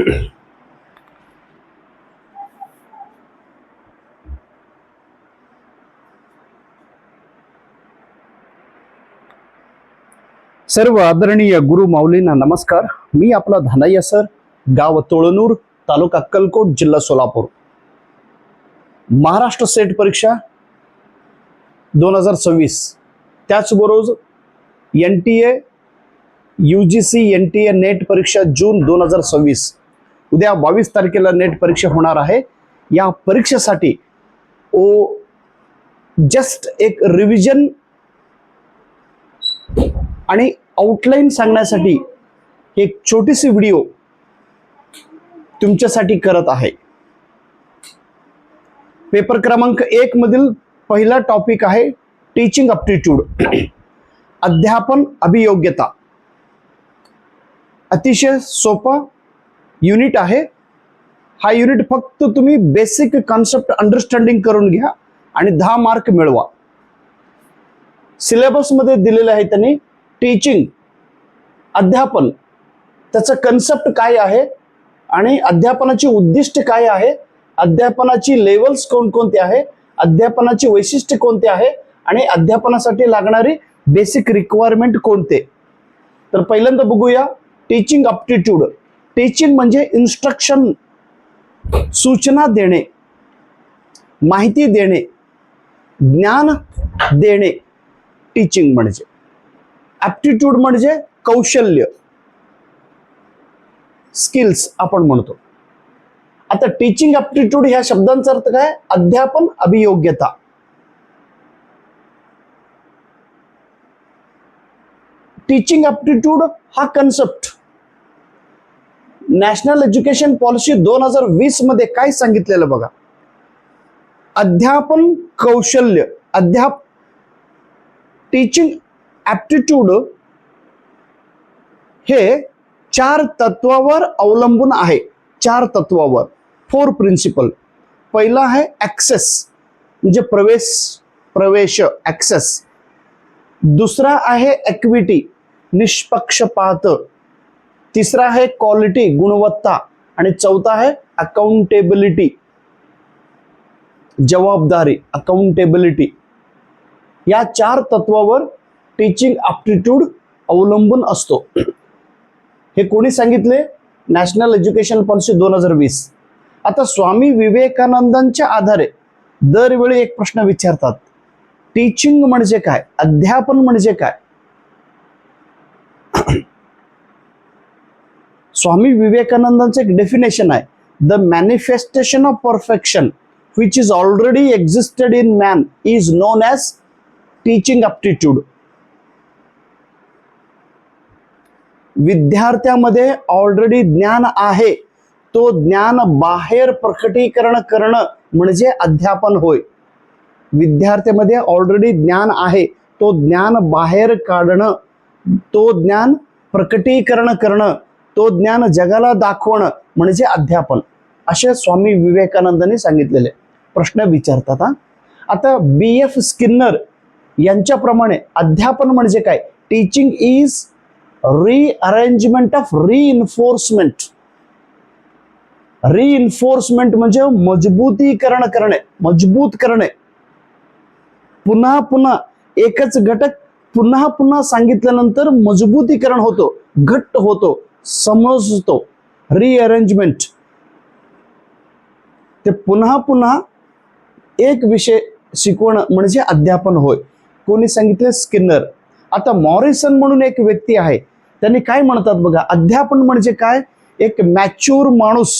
सर्व आदरणीय गुरु माऊलींना नमस्कार. मी आपला धानय्या सर, गाव तोळनूर, तालुका अक्कलकोट, जिल्हा सोलापूर. महाराष्ट्र सेट परीक्षा 2026, त्याचबरोबर NTA UGC NTA नेट परीक्षा जून 2026. उद्या 22 तारखेला नेट परीक्षा होणार आहे. या परीक्षेसाठी जस्ट एक रिव्हिजन आणि आउटलाईन सांगण्यासाठी एक छोटीशी व्हिडिओ तुमच्यासाठी करत आहे. पेपर क्रमांक 1 मधील पहिला टॉपिक आहे टीचिंग अप्टिट्यूड, अध्यापन अभियोग्यता. अतिशय सोपा युनिट आहे. हा युनिट फक्त तुम्ही बेसिक कॉन्सेप्ट अंडरस्टँडिंग करून घ्या आणि 10 मार्क मिळवा. सिलेबस मध्ये दिलेले आहे त्यांनी टीचिंग, अध्यापन, त्याचं कन्सेप्ट काय आहे आणि अध्यापनाची उद्दिष्ट काय आहे, अध्यापनाची लेवल्स कोणकोणते आहे, अध्यापनाची वैशिष्ट्य कोणते आहे आणि अध्यापनासाठी लागणारी बेसिक रिक्वायरमेंट कोणते. तर पहिल्यांदा बघूया टीचिंग अप्टिट्यूड. टीचिंग म्हणजे इन्स्ट्रक्शन, सूचना देणे, माहिती देणे, ज्ञान देणे. टीचिंग म्हणजे. ॲप्टिट्यूड म्हणजे कौशल्य, स्किल्स आपण म्हणतो. आता टीचिंग ॲप्टिट्यूड ह्या शब्दांचा अर्थ काय? अध्यापन अभियोग्यता. टीचिंग ॲप्टिट्यूड हा कन्सेप्ट नॅशनल एज्युकेशन पॉलिसी 2020 मध्ये काय सांगितलेलं बघा. अध्यापन कौशल्य, टीचिंग ॲप्टिट्यूड हे 4 तत्वावर अवलंबून आहे. 4 तत्वावर, 4 प्रिन्सिपल. पहिला आहे ॲक्सेस म्हणजे प्रवेश ॲक्सेस. दुसरा आहे एक्विटी, निष्पक्षपात. तिसरा आहे क्वालिटी, गुणवत्ता. आणि चौथा आहे अकाउंटेबिलिटी, जबाबदारी, अकाउंटेबिलिटी. या 4 तत्वावर टीचिंग ॲप्टिट्यूड अवलंबून असतो. हे कोणी सांगितले? National education policy 2020. आता स्वामी विवेकानंदांच्या आधारे दरवेळी एक प्रश्न विचारतात, टीचिंग म्हणजे काय, अध्यापन म्हणजे काय. स्वामी विवेकानंदांचं एक डेफिनेशन आहे, the manifestation of perfection which is already existed in man is known as teaching aptitude. विद्यार्थ्यामध्ये ऑलरेडी ज्ञान आहे, तो ज्ञान बाहेर प्रकटीकरण करणं म्हणजे अध्यापन होय. विद्यार्थ्यामध्ये ऑलरेडी ज्ञान आहे, तो ज्ञान बाहेर काढणं, तो ज्ञान प्रकटीकरण करणं, तो ज्ञान जगाला दाखवणं म्हणजे अध्यापन, असे स्वामी विवेकानंदांनी सांगितलेले. प्रश्न विचारतात. आता BF स्किनर यांच्याप्रमाणे अध्यापन म्हणजे काय? Teaching is rearrangement of reinforcement. Reinforcement म्हणजे मजबूतीकरण करणे, मजबूत करणे. पुन्हा पुन्हा एकच घटक पुन्हा पुन्हा सांगितल्यानंतर मजबूतीकरण होतो, घट्ट होतो, समजतो. रिअरेंजमेंट ते पुन्हा पुन्हा एक विषय शिकवणं म्हणजे अध्यापन होय. कोणी सांगितले? स्किनर. आता मॉरिसन म्हणून एक व्यक्ती आहे, त्यांनी काय म्हणतात बघा, अध्यापन म्हणजे काय? एक मॅच्युअर माणूस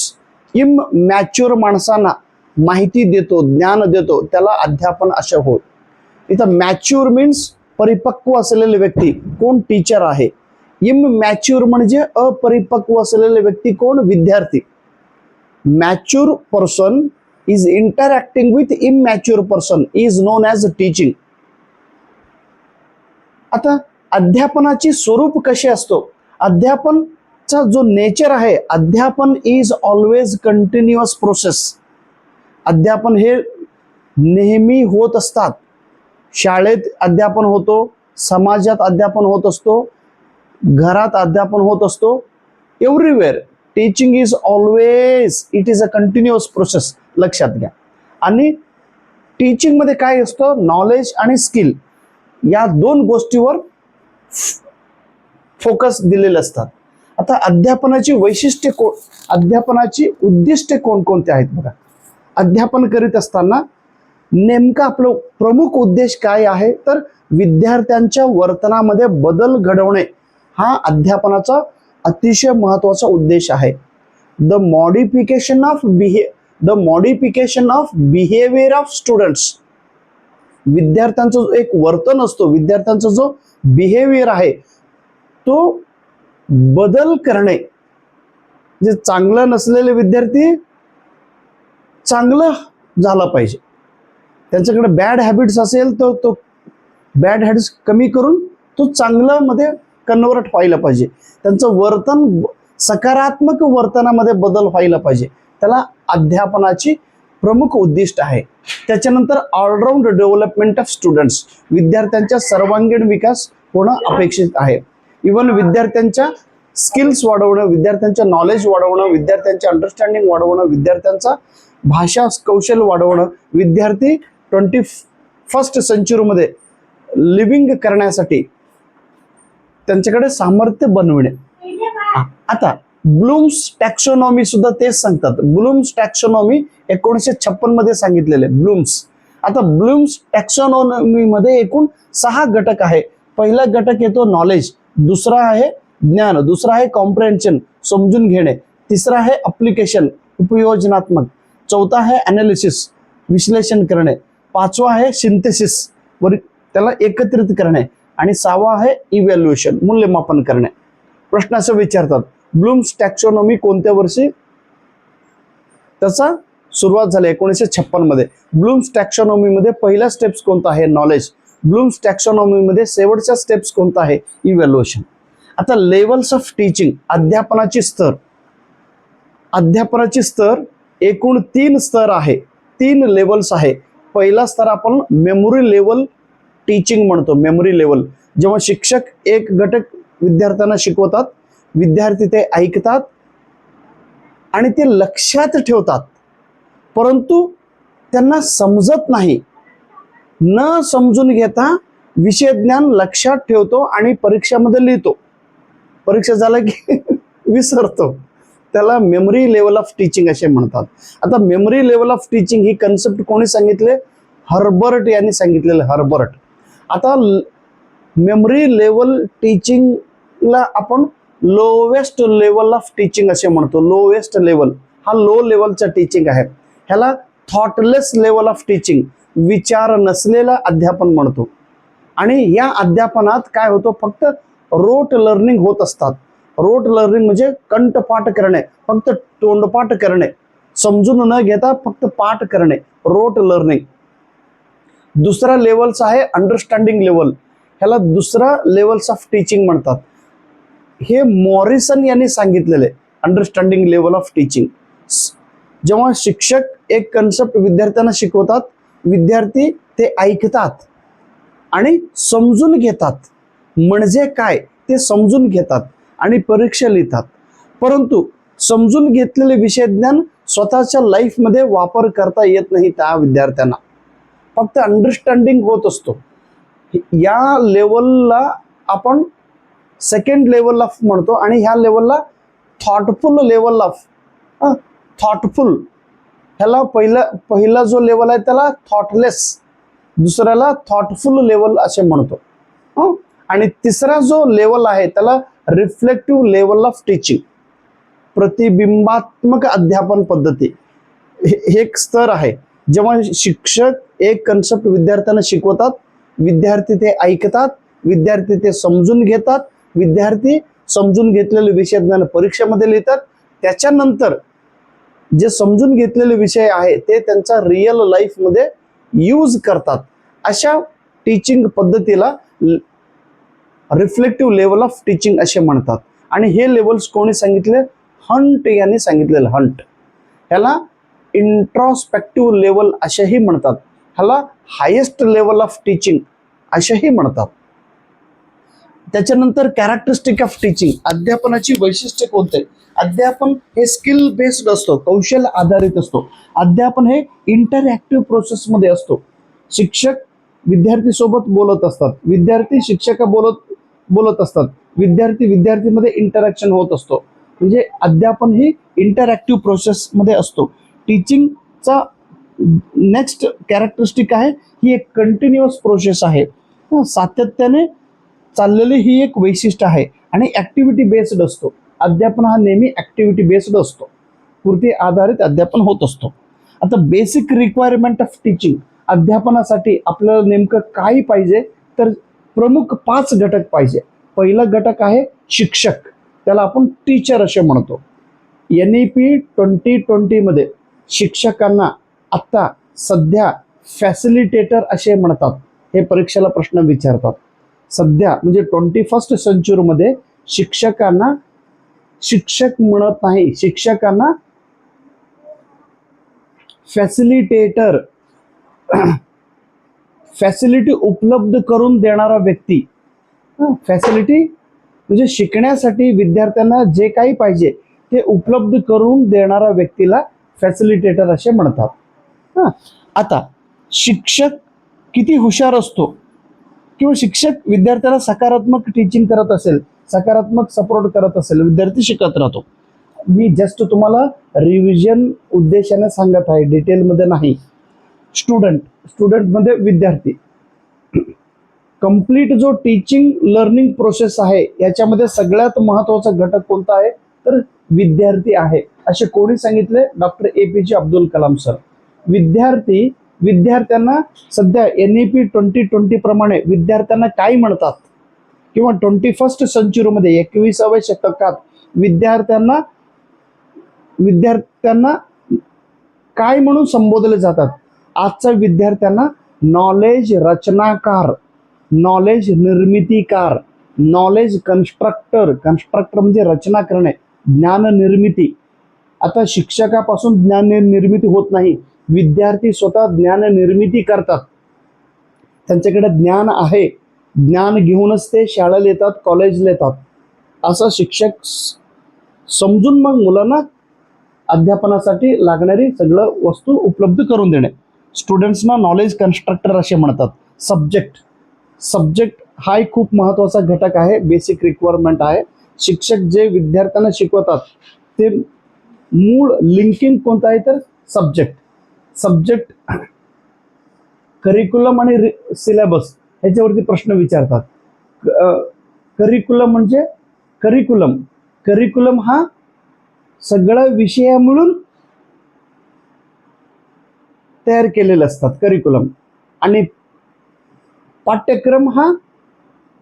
इमॅच्युअर माणसांना माहिती देतो, ज्ञान देतो, त्याला अध्यापन असे होय. इथं मॅच्युअर मीन्स परिपक्व असलेले व्यक्ती, कोण? टीचर आहे. इमॅच्युअर म्हणजे अपरिपक्व असलेले व्यक्ती, कोण? विद्यार्थी. Mature person is interacting with immature person is known as teaching. आता अध्यापनाची स्वरूप कशी असतो? अध्यापनचा जो नेचर आहे, अध्यापन इज ऑलवेज कंटिन्युअस प्रोसेस. अध्यापन हे नेहमी होत असतात. शाळेत अध्यापन होतो, समाजात अध्यापन होत असतो, घरात अध्यापन होत असतो, everywhere. Teaching is always, it is a continuous process, लक्षात घ्या. आणि टीचिंग मध्ये काय असतं, नॉलेज आणि स्किल या दोन गोष्टीवर फोकस दिलेले असतात. आता अध्यापनाची वैशिष्ट्ये अध्यापनाची उद्दिष्टे कोणकोणते आहेत बघा. अध्यापन करीत असताना नेमका आपलं प्रमुख उद्देश काय आहे, तर विद्यार्थ्यांच्या वर्तनामध्ये बदल घडवणे हा अध्यापनाचा अतिशय महत्वाचा उद्देश आहे. The modification of behaviour of students, विद्यार्थ्यांचा जो एक वर्तन असतो, विद्यार्थ्यांचा जो बिहेवियर आहे तो बदल करणे. जे चांगलं नसलेले विद्यार्थी चांगलं झाला पाहिजे, त्यांच्याकडे बॅड हॅबिट्स असेल तर तो बॅड हॅबिट्स कमी करून तो चांगल्या मध्ये कन्वर्ट व्हायला पाहिजे, त्यांचं वर्तन सकारात्मक वर्तनामध्ये बदल व्हायला पाहिजे. त्याला अध्यापनाची प्रमुख उद्दिष्ट आहे. त्याच्यानंतर ऑलराऊंड डेव्हलपमेंट ऑफ स्टुडंट्स, विद्यार्थ्यांचा सर्वांगीण विकास होणं अपेक्षित आहे. इव्हन विद्यार्थ्यांच्या स्किल्स वाढवणं, विद्यार्थ्यांचं नॉलेज वाढवणं, विद्यार्थ्यांचे अंडरस्टँडिंग वाढवणं, विद्यार्थ्यांचा भाषा कौशल्य वाढवणं, विद्यार्थी 21st सेंचुरीमध्ये लिव्हिंग करण्यासाठी त्यांच्याकडे सामर्थ्य बनविणे. आता ब्लूम्स टॅक्सोनॉमी सुद्धा तेच सांगतात. ब्लूम्स टॅक्सोनॉमी 1956 मध्ये सांगितलेले ब्लूम्स. आता ब्लूम्स टॅक्सोनॉमी मध्ये एकूण 6 घटक आहे. पहिला घटक येतो नॉलेज, दुसरा आहे ज्ञान, दुसरा आहे कॉम्प्रेन्शन समजून घेणे, तिसरा आहे अप्लिकेशन उपयोजनात्मक, चौथा आहे अनालिसिस विश्लेषण करणे, पाचवा आहे सिंथेसिस त्याला एकत्रित करणे, आणि 6वा आहे इव्हॅल्युएशन मूल्यमापन करणे. प्रश्न असं विचारतात, ब्लूम्स टॅक्सोनॉमी कोणत्या वर्षी त्याचा सुरुवात झाली? 1956 मध्ये. ब्लूम्स टॅक्सोनॉमी मध्ये पहिला स्टेप्स कोणता आहे? नॉलेज. ब्लूम्स टॅक्सोनॉमी मध्ये शेवटचा स्टेप्स कोणता आहे? इव्हॅल्युएशन. आता लेवल्स ऑफ टीचिंग, अध्यापनाची स्तर. अध्यापनाची स्तर एकूण 3 स्तर आहे, 3 लेवल्स आहे. पहिला स्तर आपण मेमरी लेवल टीचिंग म्हणतो. मेमरी लेवल, जेव्हा शिक्षक एक घटक विद्यार्थ्यांना शिकवतात, विद्यार्थी ते ऐकतात आणि ते लक्षात ठेवतात, परंतु त्यांना समजत नाही. न समजून घेता विषय ज्ञान लक्षात ठेवतो आणि परीक्षामध्ये लिहितो, परीक्षा झालं की विसरतो. त्याला मेमरी लेवल ऑफ टीचिंग असे म्हणतात. आता memory level of teaching he concept कोणी सांगितले? हर्बर्ट यांनी सांगितलेलं. हर्बर्ट. आता मेमरी लेवल टीचिंगला आपण लोवेस्ट लेवल ऑफ टीचिंग असे म्हणतो. लोवेस्ट लेवल हा लो लेवलचा टीचिंग आहे. ह्याला थॉटलेस लेवल ऑफ टीचिंग, विचार नसलेला अध्यापन म्हणतो. आणि या अध्यापनात काय होतं? फक्त रोट लर्निंग होत असतात. रोट लर्निंग म्हणजे कंठपाठ करणे, फक्त तोंडपाठ करणे, समजून न घेता फक्त पाठ करणे, रोट लर्निंग. दुसरा लेवल्स आहे अंडरस्टँडिंग लेवल, ह्याला दुसरा लेवल्स ऑफ टीचिंग म्हणतात. हे मॉरिसन यांनी सांगितलेले अंडरस्टँडिंग लेवल ऑफ टीचिंग. जेव्हा शिक्षक एक कन्सेप्ट विद्यार्थ्यांना शिकवतात, विद्यार्थी ते ऐकतात आणि समजून घेतात, म्हणजे काय ते समजून घेतात आणि परीक्षा लिहितात. परंतु समजून घेतलेले विषय ज्ञान स्वतःच्या लाईफमध्ये वापर करता येत नाही त्या विद्यार्थ्यांना, फक्त अंडरस्टँडिंग होत असतो. या लेवलला आपण सेकंड लेवल ऑफ म्हणतो आणि ह्या लेवलला थॉटफुल लेवल ऑफ. थॉटफुल ह्याला पहिला जो लेवल आहे त्याला थॉटलेस, दुसऱ्याला थॉटफुल लेवल असे म्हणतो. आणि तिसरा जो लेवल आहे त्याला रिफ्लेक्टिव्ह लेवल ऑफ टीचिंग, प्रतिबिंबात्मक अध्यापन पद्धती. हे एक स्तर आहे. जेव्हा शिक्षक एक कन्सेप्ट विद्यार्थ्यांना शिकवतात, विद्यार्थी ते ऐकतात, विद्यार्थी ते समजून घेतात, विद्यार्थी समजून घेतलेले विषय ज्ञान परीक्षेमध्ये लिहितात. त्याच्यानंतर जे समजून घेतलेले विषय आहे ते त्यांच्या रिअल लाईफमध्ये यूज करतात. अशा टीचिंग पद्धतीला रिफ्लेक्टिव्ह लेवल ऑफ टीचिंग असे म्हणतात. आणि हे लेवल्स कोणी सांगितले? हंट यांनी सांगितलेलं. हंट ह्याला इंट्रोस्पेक्टिव्ह लेवल असेही म्हणतात, ह्याला हायेस्ट लेवल ऑफ टीचिंग असेही म्हणतात. त्याच्यानंतर कॅरेक्टरिस्टिक ऑफ टीचिंग, अध्यापनाची वैशिष्ट्ये कोणते? अध्यापन हे स्किल बेस्ड असतो, कौशल्य आधारित असतो. अध्यापन हे इंटरॅक्टिव्ह प्रोसेसमध्ये असतो. शिक्षक विद्यार्थी सोबत बोलत असतात, विद्यार्थी शिक्षक बोलत असतात, विद्यार्थी विद्यार्थीमध्ये इंटरॅक्शन होत असतो. म्हणजे अध्यापन ही इंटरॅक्टिव्ह प्रोसेसमध्ये असतो. टीचिंगचा नेक्स्ट कॅरेक्टरिस्टिक आहे, ही एक कंटिन्युअस प्रोसेस आहे, सातत्याने चाललेली ही एक वैशिष्ट्य आहे. आणि ऍक्टिव्हिटी बेस्ड असतो. अध्यापन हा नेहमी ऍक्टिव्हिटी बेस्ड असतो, कृती आधारित अध्यापन होत असतो. आता बेसिक रिक्वायरमेंट ऑफ टीचिंग, अध्यापनासाठी आपल्याला नेमकं काय पाहिजे? तर प्रमुख 5 घटक पाहिजे. पहिला घटक आहे शिक्षक, त्याला आपण टीचर असे म्हणतो. NEP 2020 मध्ये शिक्षकांना आता सध्या फॅसिलिटेटर असे म्हणतात. हे परीक्षेला प्रश्न विचारतात. सध्या म्हणजे 21st सेंचुरीमध्ये शिक्षकांना शिक्षक म्हणत नाही, शिक्षकांना फॅसिलिटेटर, फॅसिलिटी उपलब्ध करून देणारा व्यक्ती. फॅसिलिटी म्हणजे शिकण्यासाठी विद्यार्थ्यांना जे काही पाहिजे ते उपलब्ध करून देणारा व्यक्तीला फॅसिलिटेटर असे म्हणतात. आता शिक्षक किती हुशार असतो किंवा शिक्षक विद्यार्थ्याला सकारात्मक टीचिंग करत असेल, सकारात्मक सपोर्ट करत असेल, विद्यार्थी शिकत राहतो. मी जस्ट तुम्हाला रिव्हिजन उद्देशाने सांगत आहे, डिटेलमध्ये नाही. स्टुडंटमध्ये विद्यार्थी. कंप्लीट जो टीचिंग लर्निंग प्रोसेस आहे याच्यामध्ये सगळ्यात महत्वाचा घटक कोणता आहे? तर विद्यार्थी आहे. असे कोणी सांगितले? Doctor APJ Abdul Kalam sir. विद्यार्थ्यांना सध्या NEP 2020 प्रमाणे विद्यार्थ्यांना काय म्हणतात किंवा 21st सेंचुरीमध्ये 21व्या शतकात विद्यार्थ्यांना काय म्हणून संबोधले जातात? आजच्या विद्यार्थ्यांना नॉलेज रचनाकार, नॉलेज निर्मितीकार, नॉलेज कन्स्ट्रक्टर म्हणजे रचना करणे, ज्ञान निर्मिती. आता शिक्षकापासून ज्ञान निर्मिती होत नाही, विद्यार्थी स्वतः ज्ञान निर्मिती करतात. त्यांच्याकडे ज्ञान आहे, ज्ञान घेऊनच ते शाळेला येतात, कॉलेजला येतात. असं शिक्षक समजून मग मुलांना अध्यापनासाठी लागणारी सगळं वस्तू उपलब्ध करून देणे. स्टुडंट्सना नॉलेज कन्स्ट्रक्टर असे म्हणतात. सब्जेक्ट हा एक खूप महत्वाचा घटक आहे, बेसिक रिक्वायरमेंट आहे. शिक्षक जे विद्यार्थ्यांना शिकवतात ते मूळ लिंकिंग कोणतं आहे? तर सब्जेक्ट करिक्युलम आणि सिलेबस ह्याच्यावरती प्रश्न विचारतात. करिक्युलम म्हणजे करिक्युलम हा सगळ्या विषया मिळून तयार केलेले असतात करिक्युलम. आणि पाठ्यक्रम हा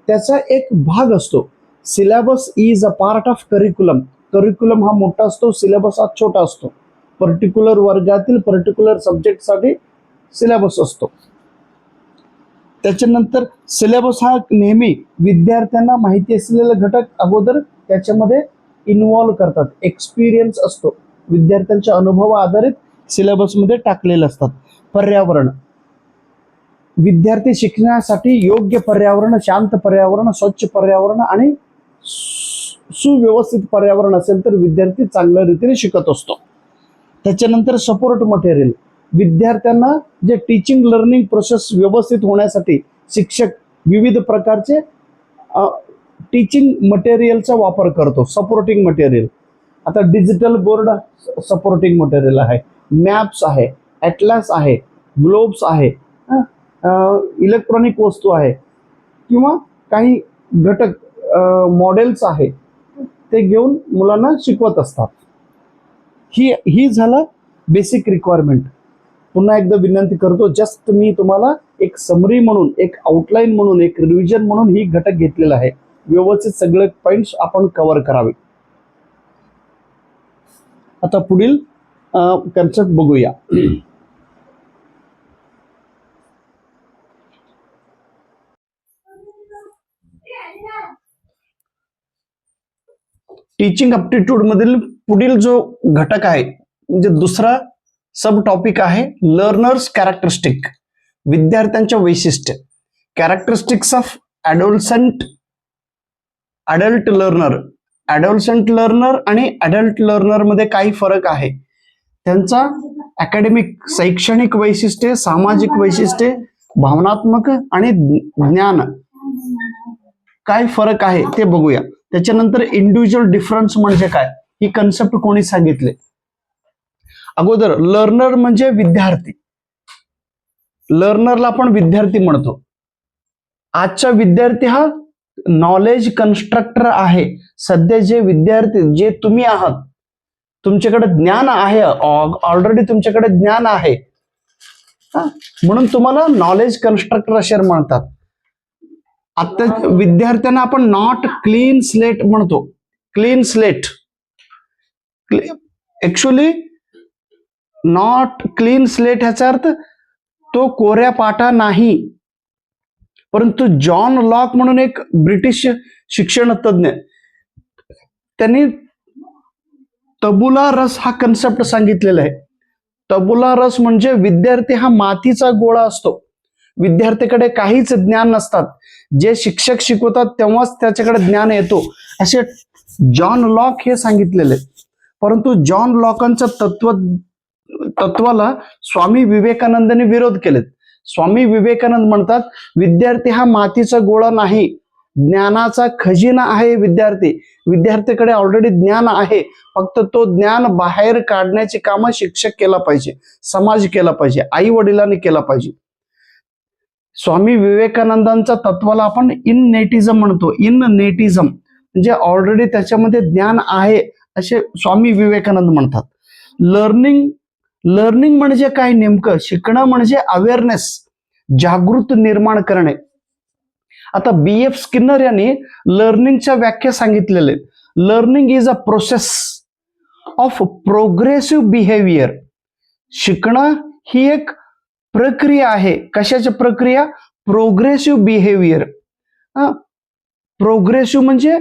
त्याचा एक भाग असतो. Syllabus is a part of curriculum. Curriculum हा मोठा असतो, सिलेबस हा छोटा असतो. पर्टिक्युलर वर्गातील पर्टिक्युलर सब्जेक्टसाठी सिलेबस असतो. त्याच्यानंतर सिलेबस हा नेहमी विद्यार्थ्यांना माहिती असलेला घटक अगोदर त्याच्यामध्ये इन्व्हॉल्व करतात. एक्सपिरियन्स असतो, विद्यार्थ्यांच्या अनुभव आधारित सिलेबसमध्ये टाकलेले असतात. पर्यावरण, विद्यार्थी शिकण्यासाठी योग्य पर्यावरण, शांत पर्यावरण, स्वच्छ पर्यावरण आणि सुव्यवस्थित पर्यावरण असेल तर विद्यार्थी चांगल्या रीतीने शिकत असतो. त्याच्यानंतर सपोर्ट मटेरियल, विद्यार्थ्यांना जे टीचिंग लर्निंग प्रोसेस व्यवस्थित होण्यासाठी शिक्षक विविध प्रकारचे टीचिंग मटेरियलचा वापर करतो. सपोर्टिंग मटेरियल, आता डिजिटल बोर्ड सपोर्टिंग मटेरियल आहे, मॅप्स आहे, ॲटलास आहे, ग्लोब्स आहे, इलेक्ट्रॉनिक वस्तू आहे किंवा काही घटक मॉडेल्स आहे, ते घेऊन मुलांना शिकवत असतात. ही झालं बेसिक रिक्वायरमेंट. पुन्हा एकदा विनंती करतो, जस्ट मी तुम्हाला एक समरी म्हणून, एक आउटलाईन म्हणून, एक रिव्हिजन म्हणून ही घटक घेतलेला आहे. व्यवस्थित सगळे पॉइंट्स आपण कव्हर करावे. आता पुढील कन्सेप्ट बघूया. टीचिंग अप्टिट्यूड मधील पुढील जो घटक आहे म्हणजे दुसरा सब टॉपिक आहे लर्नर्स अडल्ट लर्नर. ॲडोलसंट लर्नर आणि अडल्ट लर्नर मध्ये काही फरक आहे. त्यांचा अकॅडमिक शैक्षणिक वैशिष्ट्ये, सामाजिक वैशिष्ट्ये, भावनात्मक आणि ज्ञान काय फरक आहे ते बघूया. त्याच्यानंतर इंडिव्हिज्युअल डिफरन्स म्हणजे काय, ही कन्सेप्ट कोणी सांगितले. अगोदर लर्नर म्हणजे विद्यार्थी. लर्नरला आपण विद्यार्थी म्हणतो. आजचा विद्यार्थी हा नॉलेज कन्स्ट्रक्टर आहे. सध्या जे विद्यार्थी, जे तुम्ही आहात, तुमच्याकडे ज्ञान आहे, ऑलरेडी तुमच्याकडे ज्ञान आहे, म्हणून तुम्हाला नॉलेज कन्स्ट्रक्टर असे म्हणतात. आता विद्यार्थ्यांना आपण नॉट क्लीन स्लेट म्हणतो. Clean slate actually not clean slate ह्याचा अर्थ तो कोऱ्या पाटा नाही. परंतु जॉन लॉक म्हणून एक ब्रिटिश शिक्षण तज्ञ, त्यांनी तबुला रस हा कन्सेप्ट सांगितलेला आहे. तबुला रस म्हणजे विद्यार्थी हा मातीचा गोळा असतो. विद्यार्थ्याकडे काहीच ज्ञान नसतात. जे शिक्षक शिकवतात तेव्हाच त्याच्याकडे ज्ञान येतो, असे जॉन लॉक हे सांगितलेले. परंतु जॉन लॉकांचं तत्वाला स्वामी विवेकानंदांनी विरोध केलेत. स्वामी विवेकानंद म्हणतात विद्यार्थी हा मातीचा गोळा नाही, ज्ञानाचा खजिना आहे. विद्यार्थ्याकडे ऑलरेडी ज्ञान आहे, फक्त तो ज्ञान बाहेर काढण्याची कामं शिक्षक केला पाहिजे, समाज केला पाहिजे, आई वडिलांनी केला पाहिजे. स्वामी विवेकानंदांच्या तत्वाला आपण इननेटिझम म्हणतो. इननेटिझम म्हणजे ऑलरेडी त्याच्यामध्ये ज्ञान आहे असे स्वामी विवेकानंद म्हणतात. लर्निंग म्हणजे काय, नेमकं शिकणं म्हणजे अवेअरनेस, जागृत निर्माण करणे. आता BF स्किनर यांनी लर्निंगच्या व्याख्या सांगितलेले. Learning is a process of progressive behaviour. शिकणं ही एक प्रक्रिया आहे. कशाची प्रक्रिया? Progressive behaviour. प्रोग्रेसिव्ह म्हणजे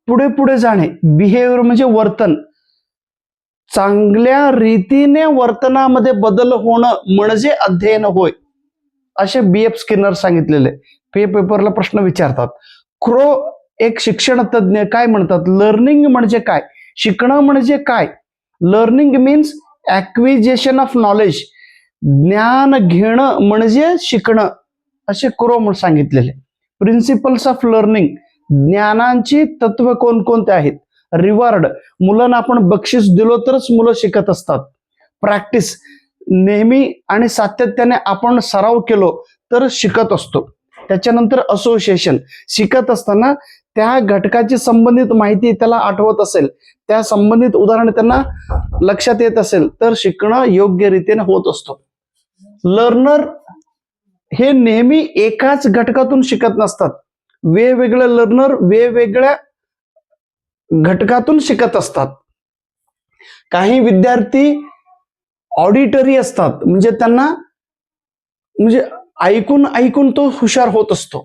पुढे पुढे जाणे, बिहेवियर म्हणजे वर्तन. चांगल्या रीतीने वर्तनामध्ये बदल होणं म्हणजे अध्ययन होय, असे BF स्किनर सांगितलेले. पेपरला प्रश्न विचारतात. क्रो एक शिक्षण तज्ञ काय म्हणतात, लर्निंग म्हणजे काय, शिकणं म्हणजे काय. Learning means acquisition of knowledge. ज्ञान घेणं म्हणजे शिकणं, असे क्रो म्हणून सांगितलेले. प्रिन्सिपल्स ऑफ लर्निंग, ज्ञानांची तत्व कोणकोणते आहेत. रिवॉर्ड, मुलांना आपण बक्षीस दिलो तरच मुलं शिकत असतात. प्रॅक्टिस, नेहमी आणि सातत्याने आपण सराव केलो तर शिकत असतो. त्याच्यानंतर असोसिएशन, शिकत असताना त्या घटकाची संबंधित माहिती त्याला आठवत असेल, त्या संबंधित उदाहरण त्यांना लक्षात येत असेल तर शिकणं योग्य रीतीने होत असतो. लर्नर हे नेहमी एकाच घटकातून शिकत नसतात. वेगवेगळे लर्नर वेगवेगळ्या घटकातून शिकत असतात. काही विद्यार्थी ऑडिटरी असतात, म्हणजे त्यांना म्हणजे ऐकून ऐकून तो हुशार होत असतो.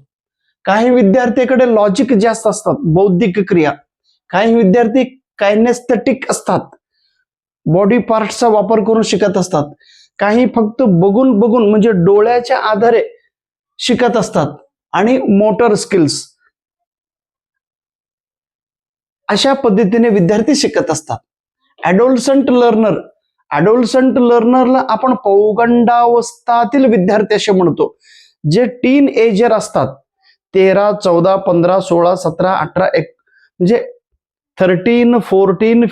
काही विद्यार्थ्याकडे लॉजिक जास्त असतात, बौद्धिक क्रिया. काही विद्यार्थी कायनेस्थेटिक असतात, बॉडी पार्टचा वापर करून शिकत असतात. काही फक्त बघून बघून म्हणजे डोळ्याच्या आधारे शिकत असतात. आणि मोटर स्किल्स, अशा पद्धतीने विद्यार्थी शिकत असतात. ॲडोलसंट लर्नरला आपण पौगंडावस्थातील विद्यार्थी असे म्हणतो, जे टीन एजर असतात. 13, 14, 15, 16, 17, 18, म्हणजे 13, 14, 15,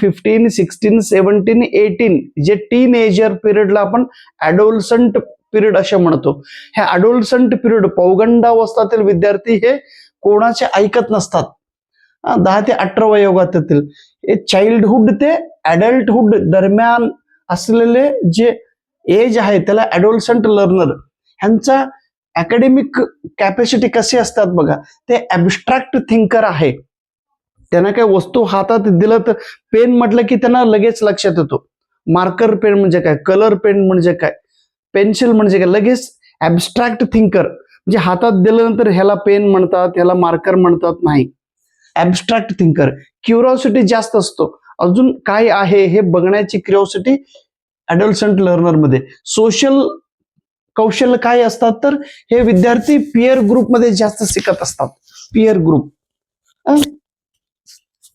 16, 17, 18 जे टीन एजर पिरियडला आपण ॲडोलसंट पिरियड असे म्हणतो. ह्या ॲडोलसंट पिरियड, पौगंडावस्थातील विद्यार्थी हे कोणाचे ऐकत नसतात. 10 ते 18 वयोगटातील हे चाइल्डहुड ते ॲडल्टहुड दरम्यान असलेले जे एज आहे त्याला ॲडोलसंट लर्नर. ह्यांचा अकॅडमिक कॅपॅसिटी कशी असतात बघा. ते ॲब्स्ट्रॅक्ट थिंकर आहे. त्यांना काय वस्तू हातात दिलं तर पेन म्हटलं की त्यांना लगेच लक्षात येतो. मार्कर पेन म्हणजे काय, कलर पेन म्हणजे काय, पेन्सिल म्हणजे काय, लगेच ॲब्स्ट्रॅक्ट थिंकर. म्हणजे हातात दिल्यानंतर ह्याला पेन म्हणतात, ह्याला मार्कर म्हणतात नाही. Abstract thinker. क्युरिओसिटी जास्त असतो, अजून काय आहे हे बघण्याची क्युरिओसिटी ॲडोलसंट लर्नर मध्ये. सोशल कौशल्य काय असतात तर हे विद्यार्थी पियर ग्रुपमध्ये जास्त शिकत असतात. पियर ग्रुप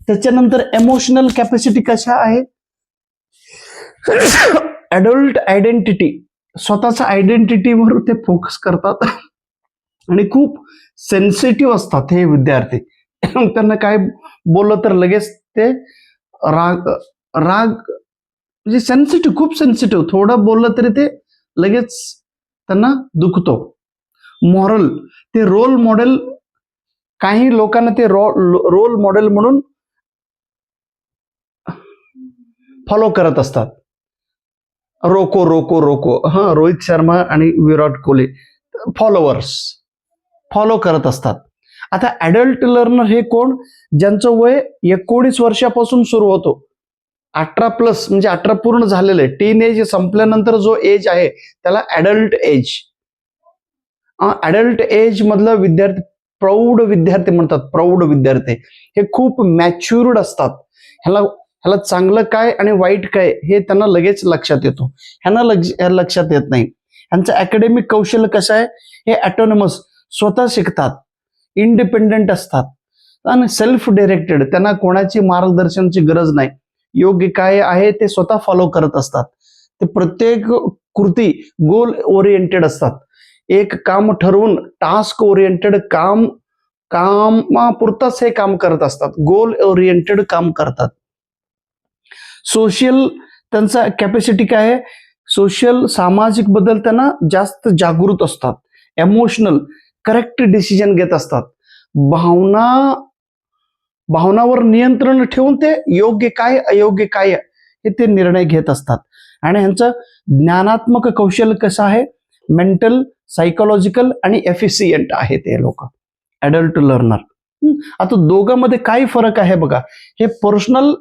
त्याच्यानंतर इमोशनल कॅपॅसिटी कशा आहे? अडल्ट आयडेंटिटी, स्वतःच्या आयडेंटिटीवर ते फोकस करतात आणि खूप सेन्सिटिव्ह असतात हे विद्यार्थी. त्यांना काय बोललं तर लगेच ते राग राग म्हणजे सेन्सिटिव्ह, खूप सेन्सिटिव्ह, थोडं बोललं तरी ते लगेच त्यांना दुखतो. मॉरल, ते रोल मॉडेल, काही लोकांना ते रोल मॉडेल म्हणून फॉलो करत असतात. रोको रोको रोको, हा, रोहित शर्मा आणि विराट कोहली फॉलो करत असतात. आता ऍडल्ट लर्नर हे कोण? ज्यांचं वय 19 वर्षापासून सुरू होतो, 18+ म्हणजे 18 पूर्ण झालेलं आहे. टीन एज संपल्यानंतर जो एज आहे त्याला ऍडल्ट एज. ऍडल्ट एज मधलं विद्यार्थी प्रौढ विद्यार्थी म्हणतात. प्रौढ विद्यार्थी हे खूप मॅच्युर्ड असतात. ह्याला चांगलं काय आणि वाईट काय हे त्यांना लगेच लक्षात येतो. ह्यांना लक्षात येत नाही. ह्यांचं अकॅडमिक कौशल्य कसं आहे? हे ऑटोनॉमस, स्वतः शिकतात, इंडिपेंडेंट असतात आणि सेल्फ डिरेक्टेड, त्यांना कोणाची मार्गदर्शनाची गरज नाही. योग्य काय आहे ते स्वतः फॉलो करत असतात. ते प्रत्येक कृती गोल ओरिएंटेड असतात. एक काम ठरवून टास्क ओरिएंटेड कामापुरताच हे काम करत असतात. गोल ओरिएंटेड काम करतात. सोशल, त्यांचा कॅपॅसिटी काय आहे? सोशल, सामाजिक बद्दल त्यांना जास्त जागृत असतात. इमोशनल, करेक्ट डिसिजन घेत असतात. भावनावर नियंत्रण ठेवून ते योग्य काय अयोग्य काय हे ते निर्णय घेत असतात. आणि ह्यांचं ज्ञानात्मक कौशल्य कसं आहे? मेंटल, सायकोलॉजिकल आणि एफिशियंट आहे ते लोक, ऍडल्ट लर्नर. आता दोघांमध्ये काय फरक आहे बघा. हे पर्सनल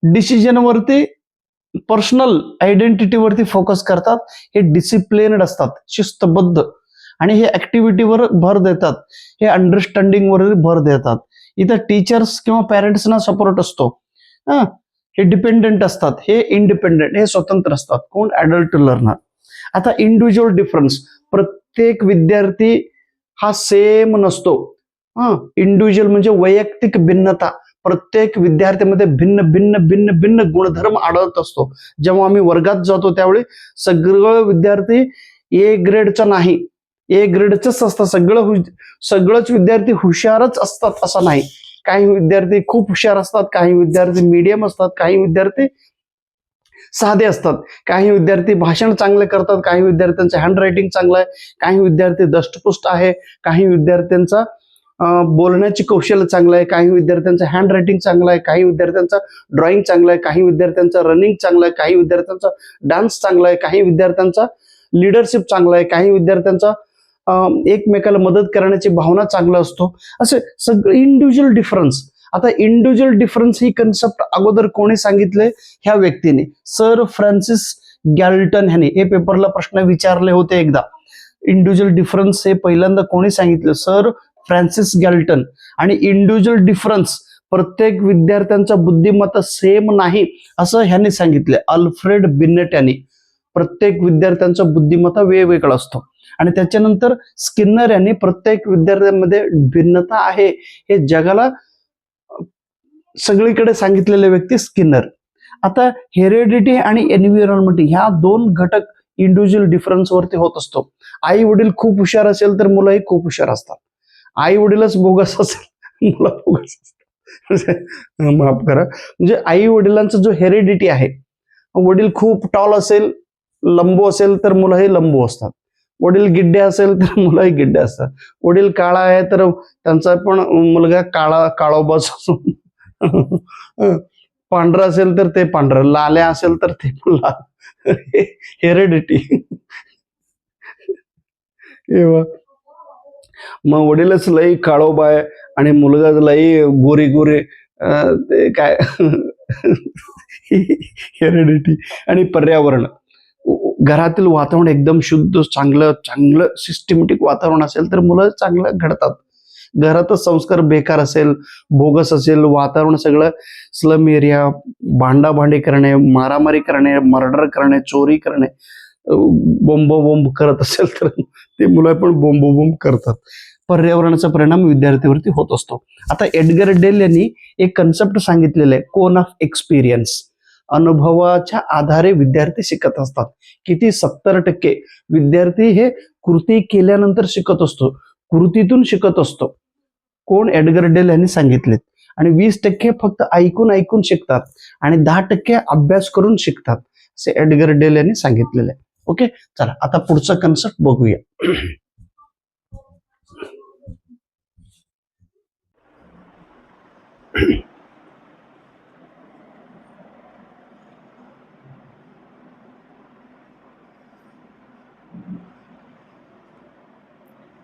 डिसिजनवरती, पर्सनल आयडेंटिटीवरती फोकस करतात. हे डिसिप्लिनड असतात, शिस्तबद्ध, आणि हे ऍक्टिव्हिटीवर भर देतात. हे अंडरस्टँडिंगवर भर देतात. इथं टीचर्स किंवा पॅरेंट्सना सपोर्ट असतो. हे डिपेंडेंट असतात. हे इंडिपेंडेंट, हे स्वतंत्र असतात. कोण? Adult learner. आता इंडिव्हिज्युअल डिफरन्स, प्रत्येक विद्यार्थी हा सेम नसतो. इंडिव्हिज्युअल म्हणजे वैयक्तिक भिन्नता. प्रत्येक विद्यार्थ्यामध्ये भिन्न भिन्न भिन्न भिन्न गुणधर्म आढळत असतो. जेव्हा आम्ही वर्गात जातो त्यावेळी सगळं विद्यार्थी ए ग्रेडचा नाही, ए ग्रेडच असतात. सगळंच विद्यार्थी हुशारच असतात असं नाही. काही विद्यार्थी खूप हुशार असतात, काही विद्यार्थी मीडियम असतात, काही विद्यार्थी साधे असतात, काही विद्यार्थी भाषण चांगले करतात, काही विद्यार्थ्यांचं हँड रायटिंग चांगलं आहे, काही विद्यार्थी दष्टपुष्ट आहे, काही विद्यार्थ्यांचा बोलण्याची कौशल्य चांगलं आहे, काही विद्यार्थ्यांचं हँड रायटिंग चांगलं आहे, काही विद्यार्थ्यांचं ड्रॉइंग चांगलं आहे, काही विद्यार्थ्यांचं रनिंग चांगलं आहे, काही विद्यार्थ्यांचा डान्स चांगला आहे, काही विद्यार्थ्यांचा लिडरशिप चांगला आहे, काही विद्यार्थ्यांचा एकमेकाला मदत करण्याची भावना चांगला असतो. असे सगळे इंडिव्हिज्युअल डिफरन्स. आता इंडिव्हिज्युअल डिफरन्स ही कन्सेप्ट अगोदर कोणी सांगितले? ह्या व्यक्तीने, सर फ्रान्सिस गॅल्टन ह्याने. हे पेपरला प्रश्न विचारले होते एकदा. इंडिव्हिज्युअल डिफरन्स हे पहिल्यांदा कोणी सांगितलं? Sir Francis Galton. आणि इंडिव्हिज्युअल डिफरन्स, प्रत्येक विद्यार्थ्यांचा बुद्धिमत्ता सेम नाही असं ह्याने सांगितले, अल्फ्रेड बिनेट यांनी. प्रत्येक विद्यार्थ्यांचा बुद्धिमत्ता वेगवेगळा असतो. आणि त्याच्यानंतर स्किनर यांनी प्रत्येक विद्यार्थ्यांमध्ये भिन्नता आहे हे जगाला सगळीकडे सांगितलेले व्यक्ती स्किनर. आता हेरेडिटी आणि एन्व्हायरमेंट ह्या दोन घटक इंडिव्हिज्युअल डिफरन्स वरती होत असतो. आई वडील खूप हुशार असेल तर मुलंही खूप हुशार असतात. आई वडीलच बोगस असेल, मुलं बोगस असतात. माफ करा, म्हणजे आई वडिलांचा जो हेरेडिटी आहे, वडील खूप टॉल असेल, लंबू असेल तर मुलंही लंबू असतात. वडील गिड्डे असेल तर मुलंही गिड्डे असतात. वडील काळा आहे तर त्यांचा पण मुलगा काळोबाच असतो. पांढरा असेल तर ते पांढरं, लाल्या असेल तर ते पण लाल. हेरेडिटी. मग वडीलच लई काळोबा आहे आणि मुलगा लई गोरी गोरी, ते काय हेरेडिटी. आणि पर्यावरण, घरातील वातावरण एकदम शुद्ध, चांगलं सिस्टमॅटिक वातावरण असेल तर मुलं चांगलं घडतात. घरातच संस्कार बेकार असेल, बोगस असेल, वातावरण सगळं स्लम एरिया, भांडाभांडी करणे, मारामारी करणे, मर्डर करणे, चोरी करणे, बोंब करत असेल तर ते मुलं पण बोंब करतात. पर्यावरणाचा परिणाम विद्यार्थ्यावरती होत असतो. आता एडगर डेल यांनी एक कन्सेप्ट सांगितलेलं आहे, कोन ऑफ एक्सपिरियन्स. अनुभवाच्या आधारे विद्यार्थी शिकत असतात. किती? 70% विद्यार्थी हे कृती केल्यानंतर शिकत असतो, कृतीतून शिकत असतो. कोण? एडगर डेल यांनी सांगितलेत. आणि 20% फक्त ऐकून ऐकून शिकतात आणि 10% अभ्यास करून शिकतात, असे एडगर डेल यांनी सांगितलेले आहे. ओके, चला आता पुढचा कन्सेप्ट बघूया.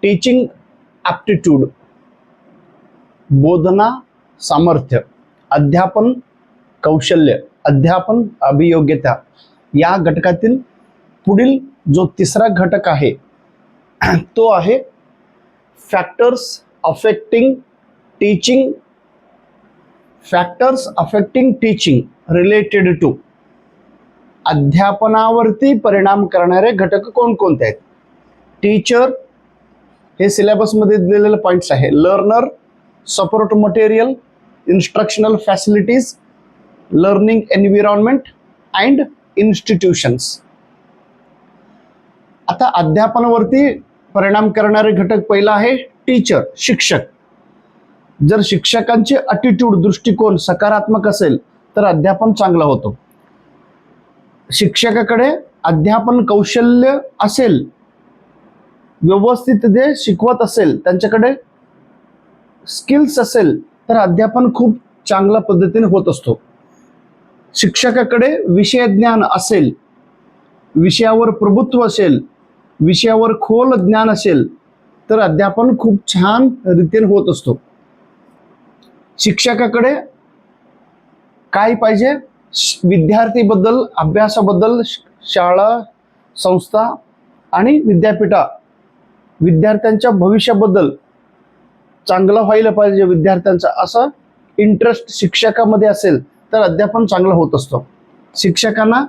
टीचिंग ॲप्टिट्यूड, बोधना सामर्थ्य, अध्यापन कौशल्य, अध्यापन अभियोग्यता या घटकातील पुढील जो तिसरा घटक आहे तो आहे factors affecting teaching. Factors affecting teaching related to. अध्यापनावरती परिणाम करणारे घटक कोणकोणते आहेत? टीचर, हे सिलेबसमध्ये दिलेले पॉइंट्स आहे. Learner, support material, instructional facilities, learning environment and institutions. आता अध्यापनावरती परिणाम करणारे घटक पहिला आहे टीचर, शिक्षक. जर शिक्षकांचे अटिट्यूड, दृष्टिकोन सकारात्मक असेल तर अध्यापन चांगलं होतं. शिक्षकाकडे अध्यापन कौशल्य असेल, व्यवस्थित जे शिकवत असेल, त्यांच्याकडे स्किल्स असेल तर अध्यापन खूप चांगल्या पद्धतीने होत असतो. शिक्षकाकडे विषय ज्ञान असेल, विषयावर प्रभुत्व असेल, विषयावर खोल ज्ञान असेल तर अध्यापन खूप छान रीतीने होत असतो. शिक्षकाकडे काय पाहिजे? विद्यार्थीबद्दल, अभ्यासाबद्दल, शाळा, संस्था आणि विद्यापीठा, विद्यार्थ्यांच्या भविष्याबद्दल चांगलं व्हायला पाहिजे विद्यार्थ्यांचा, असं इंटरेस्ट शिक्षकामध्ये असेल तर अध्यापन चांगलं होत असतं. शिक्षकांना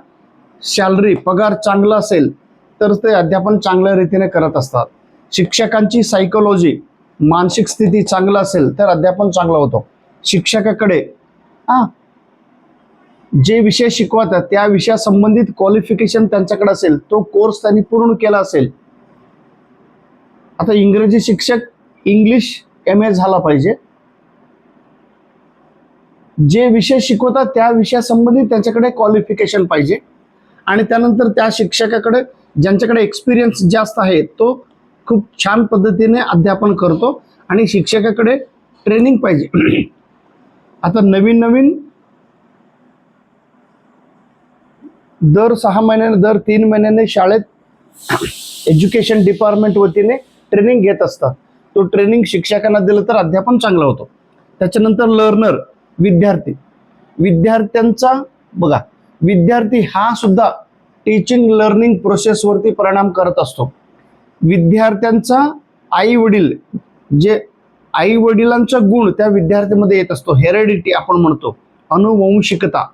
सॅलरी, पगार चांगला असेल तर ते अध्यापन चांगल्या रीतीने करत असतात. शिक्षकांची सायकोलॉजी, मानसिक स्थिती चांगला असेल तर अध्यापन चांगलं होतं. शिक्षकाकडे जे विषय शिकवतात त्या विषयासंबंधित क्वालिफिकेशन त्यांच्याकडे असेल, तो कोर्स त्यांनी पूर्ण केला असेल. आता इंग्रजी शिक्षक इंग्लिश MA झाला पाहिजे. जे विषय शिकवतात त्या विषयासंबंधित त्यांच्याकडे क्वालिफिकेशन पाहिजे. आणि त्यानंतर त्या शिक्षकाकडे, ज्यांच्याकडे एक्सपिरियन्स जास्त आहे, तो खूप छान पद्धतीने अध्यापन करतो. आणि शिक्षकाकडे ट्रेनिंग पाहिजे. आता नवीन नवीन दर 6 महिन्याने, दर 3 महिन्याने शाळेत एज्युकेशन डिपार्टमेंट वतीने ट्रेनिंग घेत असतात. तो ट्रेनिंग शिक्षकांना दिलं तर अध्यापन चांगलं होतं. त्याच्यानंतर लर्नर, विद्यार्थी. विद्यार्थ्यांचा बघा, विद्यार्थी हा सुद्धा टीचिंग लर्निंग प्रोसेसवरती परिणाम करत असतो. विद्यार्थ्यांचा आई वडील, जे आई वडिलांचा गुण त्या विद्यार्थ्यामध्ये येत असतो. हेरेडिटी आपण म्हणतो, अनुवंशिकता.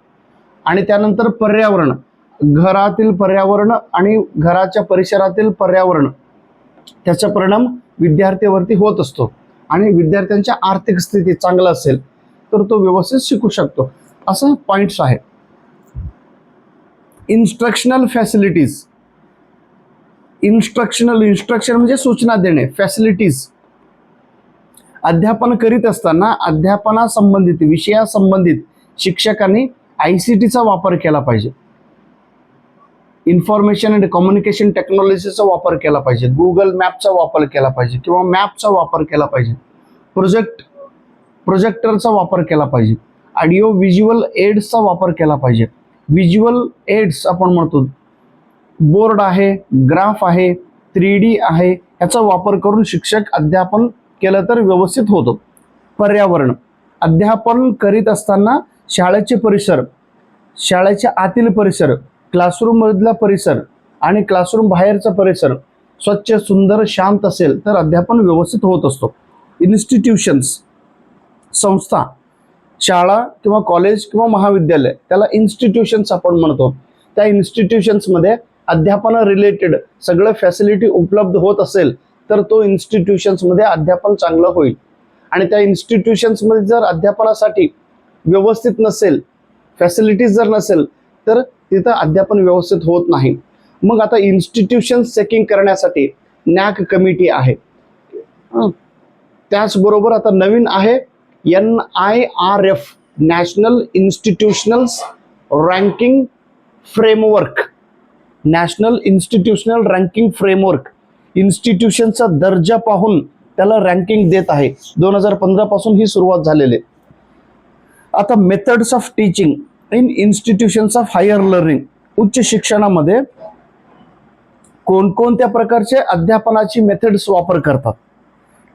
आणि त्यानंतर पर्यावरण, घरातील पर्यावरण आणि घराच्या परिसरातील पर्यावरण, त्याचा परिणाम विद्यार्थ्यावरती होत असतो. आणि विद्यार्थ्यांच्या आर्थिक स्थिती चांगला असेल तर तो व्यवस्थित शिकू शकतो. असं पॉइंट्स आहे. Instructional facilities. इन्स्ट्रक्शन म्हणजे सूचना देणे. फॅसिलिटीज, अध्यापन करीत असताना अध्यापनासंबंधित, विषयासंबंधित शिक्षकांनी ICTचा वापर केला पाहिजे. इन्फॉर्मेशन अँड कम्युनिकेशन टेक्नॉलॉजीचा वापर केला पाहिजे. गुगल मॅपचा वापर केला पाहिजे किंवा मॅपचा वापर केला पाहिजे. प्रोजेक्टरचा वापर केला पाहिजे. ऑडिओ व्हिज्युअल एड्सचा वापर केला पाहिजे. व्हिज्युअल एड्स आपण म्हणतो, बोर्ड आहे, ग्राफ आहे, 3D आहे, याचा वापर करून शिक्षक अध्यापन केलं तर व्यवस्थित होतं. पर्यावरण, अध्यापन करीत असताना शाळेचे परिसर, शाळेच्या आतील परिसर, क्लासरूम मधला परिसर आणि क्लासरूम बाहेरचा परिसर स्वच्छ, सुंदर, शांत असेल तर अध्यापन व्यवस्थित होत असतो. इन्स्टिट्यूशन्स, संस्था, शाळा किंवा कॉलेज किंवा महाविद्यालय, त्याला इन्स्टिट्यूशन्स आपण म्हणतो. त्या इन्स्टिट्यूशन्समध्ये अध्यापना रिलेटेड सगळं फॅसिलिटी उपलब्ध होत असेल तर तो इन्स्टिट्यूशन्समध्ये अध्यापन चांगलं होईल. आणि त्या इन्स्टिट्यूशन्समध्ये जर अध्यापनासाठी व्यवस्थित नसेल, फॅसिलिटीज जर नसेल, तर तिथं अध्यापन व्यवस्थित होत नाही. मग आता इन्स्टिट्यूशन चेकिंग करण्यासाठी नॅक कमिटी आहे. त्याचबरोबर आता नवीन आहे NIRF, national institutional ranking framework. National institutional ranking framework इन्स्टिट्यूशनचा दर्जा पाहून त्याला रँकिंग देत आहे. 2015 पासून ही सुरुवात झालेली आहे. आता methods of teaching in institutions of higher learning, उच्च शिक्षणामध्ये कोणकोणत्या प्रकारचे अध्यापनाची मेथड्स वापर करतात.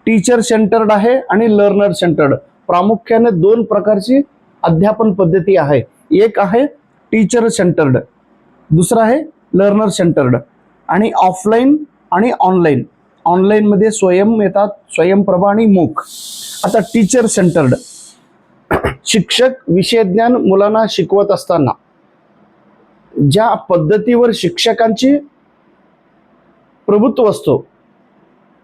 टीचर सेंटर्ड आहे आणि लर्नर सेंटर्ड. प्रामुख्याने दोन प्रकारची अध्यापन पद्धती आहे. एक आहे टीचर सेंटर्ड, दुसरा आहे लर्नर सेंटर्ड. आणि ऑफलाईन आणि ऑनलाईन. ऑनलाईन मध्ये स्वयं येतात, स्वयंप्रभा आणि मूक. आता टीचर सेंटर्ड, शिक्षक विषयज्ञान मुलांना शिकवत असताना ज्या पद्धतीवर शिक्षकांची प्रभुत्व असतो,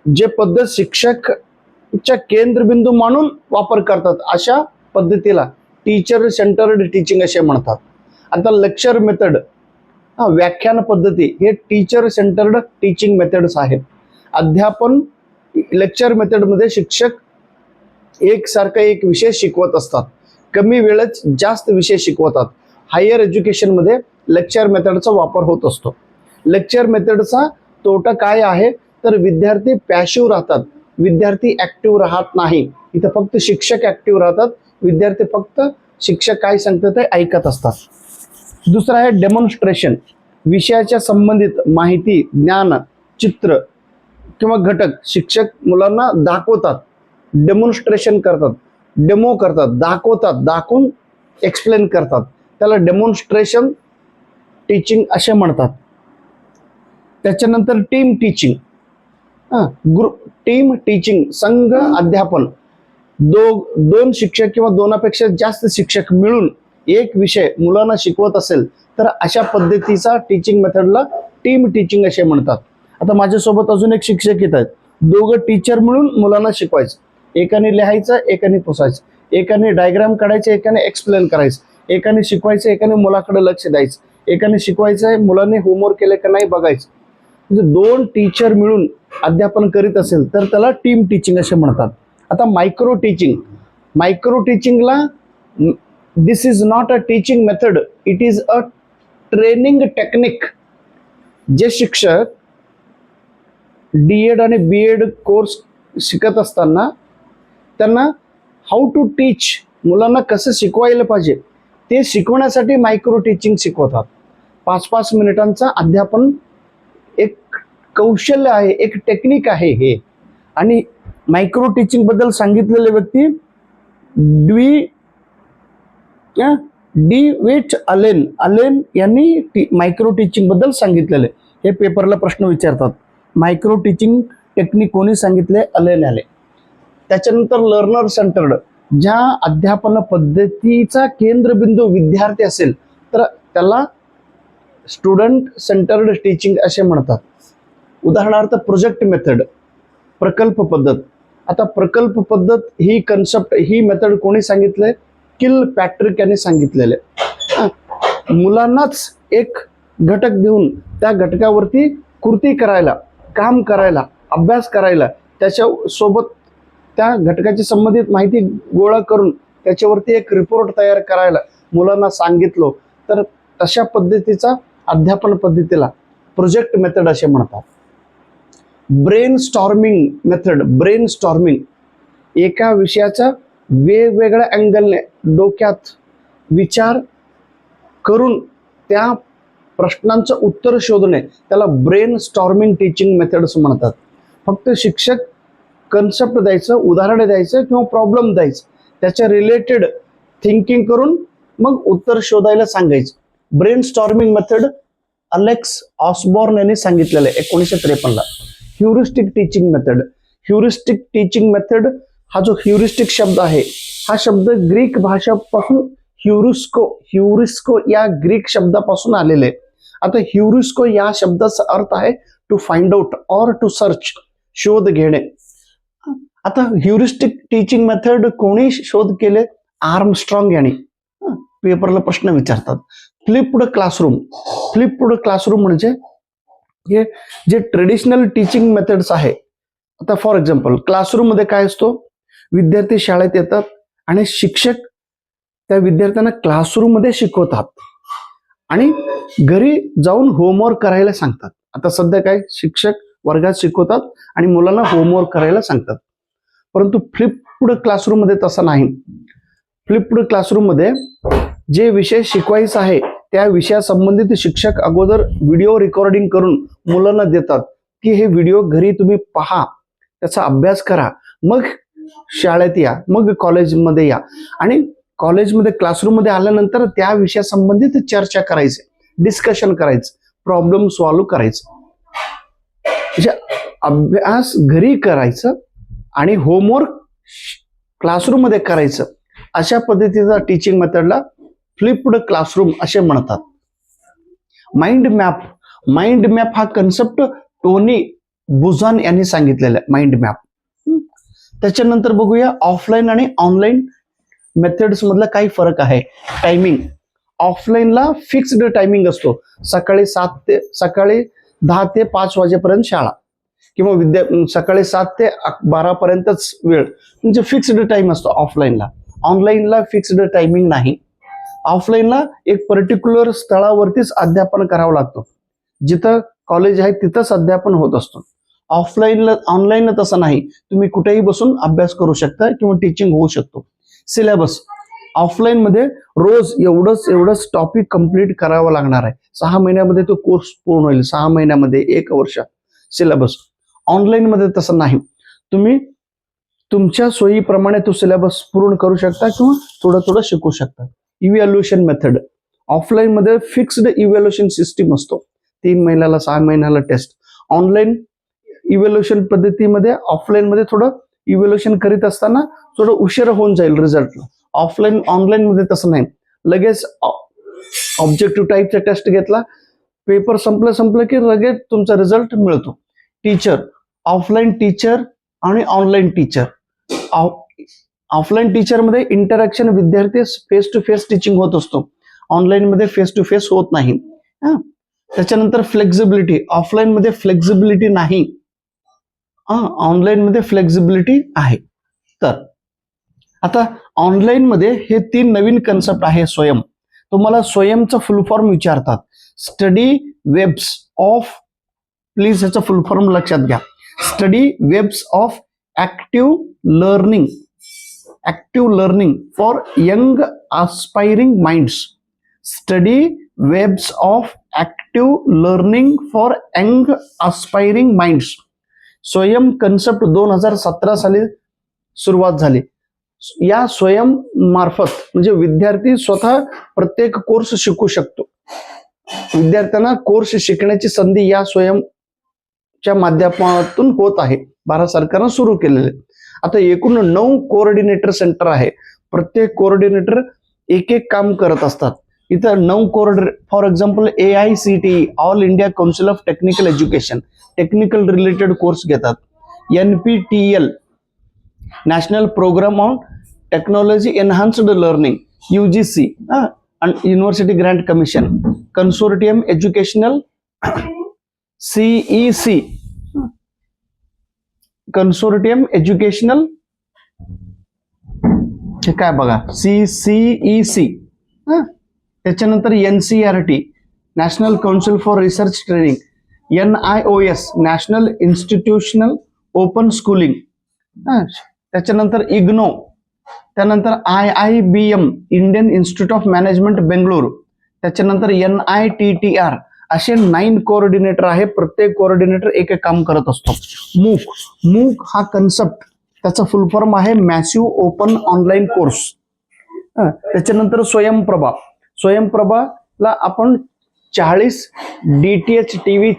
जे पद्धत शिक्षकच्या केंद्रबिंदू मानून वापर करतात, अशा पद्धतीला टीचर सेंटर्ड टीचिंग असे म्हणतात. आता लेक्चर मेथड, व्याख्यान पद्धती, हे टीचर सेंटर्ड टीचिंग मेथड्स आहेत. अध्यापन लेक्चर मेथडमध्ये शिक्षक एकसारखा एक विषय शिकवत असतात, कमी वेळेत जास्त विषय शिकवतात. हायर एज्युकेशनमध्ये लेक्चर मेथडचा वापर होत असतो. लेक्चर मेथडचा तोटा काय आहे, तर विद्यार्थी पॅशिव्ह राहतात, विद्यार्थी ऍक्टिव्ह राहत नाही. इथं फक्त शिक्षक ऍक्टिव्ह राहतात, विद्यार्थी फक्त शिक्षक काय सांगतात ते ऐकत असतात. दुसरं आहे डेमॉन्स्ट्रेशन, विषयाच्या संबंधित माहिती, ज्ञान, चित्र किंवा घटक शिक्षक मुलांना दाखवतात, डेमॉन्स्ट्रेशन करतात, डेमो करतात, दाखवतात, दाखवून एक्सप्लेन करतात. त्याला डेमॉन्स्ट्रेशन टीचिंग असे म्हणतात. त्याच्यानंतर team teaching, group team teaching, संघ अध्यापन. दोन शिक्षक किंवा दोनापेक्षा जास्त शिक्षक मिळून एक विषय मुलांना शिकवत असेल तर अशा पद्धतीचा टीचिंग मेथडला टीम टीचिंग असे म्हणतात. आता माझ्यासोबत अजून एक शिक्षक येत आहेत, दोघं टीचर मिळून मुलांना शिकवायचं. एकाने लिहायचं, एकाने पुसायचं, एकाने डायग्राम काढायचे, एकाने एक्सप्लेन करायचं, एकाने शिकवायचं, एकाने मुलाकडे लक्ष द्यायचं, एकाने शिकवायचं आहे, मुलांनी होमवर्क केले का नाही बघायचं. म्हणजे दोन टीचर मिळून अध्यापन करीत असेल तर त्याला टीम टीचिंग असे म्हणतात. आता मायक्रो टीचिंग, मायक्रो टीचिंगला this is not a teaching method, it is a training technique. जे शिक्षक DED आणि BEd कोर्स शिकत असताना त्यांना हाऊ टू टीच, मुलांना कसं शिकवायला पाहिजे ते शिकवण्यासाठी मायक्रो टीचिंग शिकवतात. 5-5 मिनिटांचा अध्यापन एक कौशल्य आहे, एक टेक्निक आहे हे. आणि मायक्रो टीचिंग बद्दल सांगितलेले व्यक्ती DeWitt अलेन यांनी मायक्रो टीचिंग बद्दल सांगितलेले. हे पेपरला प्रश्न विचारतात, मायक्रो टीचिंग टेक्निक कोणी सांगितले, अलेन आले. त्याच्यानंतर लर्नर सेंटर्ड, ज्या अध्यापन पद्धतीचा केंद्रबिंदू विद्यार्थी असेल तर त्याला स्टुडंट सेंटर्ड टीचिंग असे म्हणतात. उदाहरणार्थ प्रोजेक्ट मेथड, प्रकल्प पद्धत. आता प्रकल्प पद्धत ही कन्सेप्ट, ही मेथड कोणी सांगितलंय, किलपॅट्रिक यांनी सांगितलेले. मुलांनाच एक घटक देऊन त्या घटकावरती कृती करायला, काम करायला, अभ्यास करायला, त्याच्या सोबत त्या घटकाची संबंधित माहिती गोळा करून त्याच्यावरती एक रिपोर्ट तयार करायला मुलांना सांगितलो तर तशा पद्धतीचा अध्यापन पद्धतीला प्रोजेक्ट मेथड असे म्हणतात. Brain storming method, brain storming, एका विषयाचा वेगवेगळ्या अँगलने डोक्यात विचार करून त्या प्रश्नांचं उत्तर शोधणे, त्याला ब्रेन स्टॉर्मिंग टीचिंग मेथड्स म्हणतात. फक्त शिक्षक कन्सेप्ट द्यायचं, उदाहरण द्यायचं किंवा प्रॉब्लेम द्यायचं, त्याच्या रिलेटेड थिंकिंग करून मग उत्तर शोधायला सांगायचं. Brain storming method Alex Osborn यांनी सांगितलेलं आहे 1953ला. Heuristic teaching method, heuristic teaching method, हा जो ह्युरिस्टिक शब्द आहे हा शब्द ग्रीक भाषापासून ह्युरिस्को या ग्रीक शब्दापासून आलेले. आता ह्युरिस्को या शब्दाचा अर्थ आहे to find out or to search, शोध घेणे. आता ह्युरिस्टिक टीचिंग मेथड कोणी शोध केले? आर्मस्ट्रॉंग यांनी. पेपरला प्रश्न विचारतात. Flipped classroom. फ्लिप्ड क्लासरूम म्हणजे हे जे ट्रेडिशनल टीचिंग मेथड्स आहे. आता फॉर एक्झाम्पल क्लासरूम मध्ये काय असतो? विद्यार्थी शाळेत येतात आणि शिक्षक त्या विद्यार्थ्यांना क्लासरूम मध्ये शिकवतात आणि घरी जाऊन होमवर्क करायला सांगतात. आता सध्या काय, शिक्षक वर्गात शिकवतात आणि मुलांना होमवर्क करायला सांगतात. परंतु फ्लिप्ड क्लासरूम मध्ये तसं नाही. फ्लिप्ड क्लासरूम मध्ये जे विषय शिकवायचा आहे त्या विषयासंबंधित शिक्षक अगोदर व्हिडिओ रेकॉर्डिंग करून मुलांना देतात की हे व्हिडिओ घरी तुम्ही पहा, त्याचा अभ्यास करा, मग शाळेत या, मग कॉलेजमध्ये या आणि कॉलेजमध्ये क्लासरूम मध्ये आल्यानंतर त्या विषयासंबंधित चर्चा करायची, डिस्कशन करायचं, प्रॉब्लेम सॉल्व्ह करायचं. म्हणजे अभ्यास घरी करायचं आणि होमवर्क क्लासरूम मध्ये करायचं. अशा पद्धतीचा टीचिंग मेथडला फ्लिप्ड क्लासरूम असे म्हणतात. Mind map. माइंड मॅप हा कन्सेप्ट टोनी बुझान यांनी सांगितलेला आहे. Mind map. त्याच्यानंतर बघूया ऑफलाईन आणि ऑनलाईन मेथड्स मधला काही फरक आहे. टायमिंग. ऑफलाईनला फिक्स्ड टायमिंग असतो. सकाळी 10 ते 5 वाजेपर्यंत शाळा किंवा सकाळी 7 ते 12 पर्यंतच वेळ, म्हणजे फिक्स्ड टाइम असतो ऑफलाईनला. ऑनलाईनला फिक्स्ड टायमिंग नाही. ऑफलाईनला एक पर्टिक्युलर स्थळावरतीच अध्यापन करावं लागतं. जिथं कॉलेज आहे तिथंच अध्यापन होत असतं. ऑनलाईनला तसं नाही. तुम्ही कुठेही बसून अभ्यास करू शकता किंवा टीचिंग होऊ शकतो. सिलेबस. ऑफलाईन मध्ये रोज एवढंच टॉपिक कंप्लीट करावं लागणार आहे. 6 महिन्यामध्ये तो कोर्स पूर्ण होईल. 6 महिन्यामध्ये 1 वर्ष सिलेबस. ऑनलाईन मध्ये तसं नाही. तुम्ही तुमच्या सोयीप्रमाणे तो सिलेबस पूर्ण करू शकता किंवा थोडं शिकू शकता. Evaluation method. ऑफलाईन मध्ये फिक्स्ड इव्हॅल्युएशन सिस्टीम असतो. 3 महिन्याला 6 महिन्याला टेस्ट. ऑनलाईन इव्हॅल्युएशन पद्धतीमध्ये ऑफलाईन मध्ये थोडं इव्हॅल्युएशन करीत असताना थोडं उशीर होऊन जाईल रिझल्टला. ऑनलाईन मध्ये तसं नाही. लगेच ऑब्जेक्टिव्ह टाईपचा टेस्ट घेतला, पेपर संपलं की लगेच तुमचा रिझल्ट मिळतो. टीचर. ऑफलाईन टीचर आणि ऑनलाईन टीचर. ऑफलाईन टीचर मध्ये इंटरॅक्शन, विद्यार्थी फेस टू फेस टीचिंग होत असतो. ऑनलाईन मध्ये फेस टू फेस होत नाही. त्याच्यानंतर फ्लेक्झिबिलिटी. ऑफलाईन मध्ये फ्लेक्झिबिलिटी नाही, ऑनलाईन मध्ये फ्लेक्झिबिलिटी आहे. तर आता ऑनलाईन मध्ये हे 3 नवीन कन्सेप्ट आहे. स्वयं. तुम्हाला स्वयंचा फुल फॉर्म विचारतात. स्टडी वेब्स ऑफ, प्लीज ह्याचा फुल फॉर्म लक्षात घ्या. Study webs of active learning for young aspiring minds. Study webs of active learning for young aspiring minds. Swayam concept 2017 साली सुरुवात झाली. या स्वयं मार्फत म्हणजे विद्यार्थी स्वतः प्रत्येक कोर्स शिकू शकतो. विद्यार्थ्यांना कोर्स शिकण्याची संधी या स्वयंच्या माध्यमातून होत आहे. भारत सरकारनं सुरू केलेले. आता एकूण 9 कोऑर्डिनेटर सेंटर आहे. प्रत्येक कोऑर्डिनेटर एक काम करत असतात. इथं 9 coordinator, for example AICTE all India council of technical education, technical related course घेतात. NPTEL national programme on technology enhanced learning, UGC आणि university grant commission, consortium educational, CEC consortium educational, हे काय बघा, CEC. त्याच्यानंतर NCERT national council for research training, NIOS national institutional open schooling. त्याच्यानंतर IGNOU, त्यानंतर IIBM Indian institute of management Bengaluru, त्याच्यानंतर NITTR. असे 9 coordinator आहे. प्रत्येक कोऑर्डिनेटर एक काम करत असतो. मूक हा कन्सेप्ट, त्याचा फुल फॉर्म आहे मॅसिव्ह ओपन ऑनलाईन कोर्स. त्याच्यानंतर स्वयंप्रभाला आपण 40 DTH TV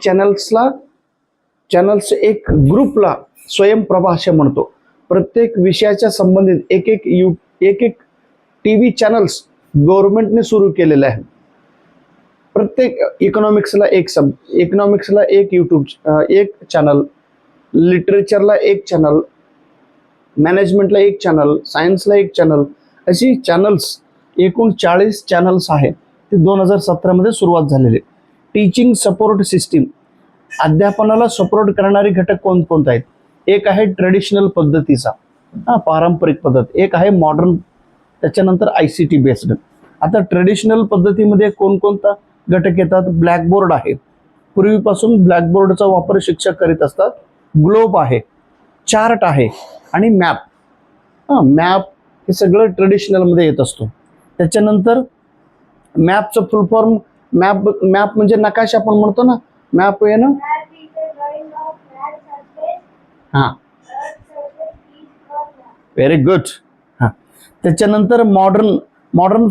चॅनल्स एक ग्रुपला स्वयंप्रभा असे म्हणतो. प्रत्येक विषयाच्या संबंधित एक TV चॅनल्स गव्हर्नमेंटने सुरू केलेले आहे. प्रत्येक इकॉनॉमिक्सला एक युट्यूब एक चॅनल, लिटरेचरला एक चॅनल, मॅनेजमेंटला एक चॅनल, सायन्सला एक चॅनल, अशी चॅनल्स एकूण 40 चॅनल्स आहेत. ते 2017 सुरुवात झालेले. टीचिंग सपोर्ट सिस्टीम, अध्यापनाला सपोर्ट करणारे घटक कोणकोणते आहेत? एक आहे ट्रेडिशनल पद्धतीचा, पारंपरिक पद्धत. एक आहे मॉडर्न, त्याच्यानंतर ICT बेस्ड. आता ट्रेडिशनल पद्धतीमध्ये कोणकोणता घटक येतात? ब्लॅकबोर्ड आहे, पूर्वीपासून ब्लॅकबोर्डचा वापर शिक्षक करीत असतात. ग्लोब आहे, चार्ट आहे आणि मॅप. मॅप हे सगळं ट्रेडिशनलमध्ये येत असतो. त्याच्यानंतर मॅपचं फुल फॉर्म, मॅप म्हणजे नकाशा आपण म्हणतो ना, मॅप आहे ना. हां, व्हेरी गुड. हां, त्याच्यानंतर मॉडर्न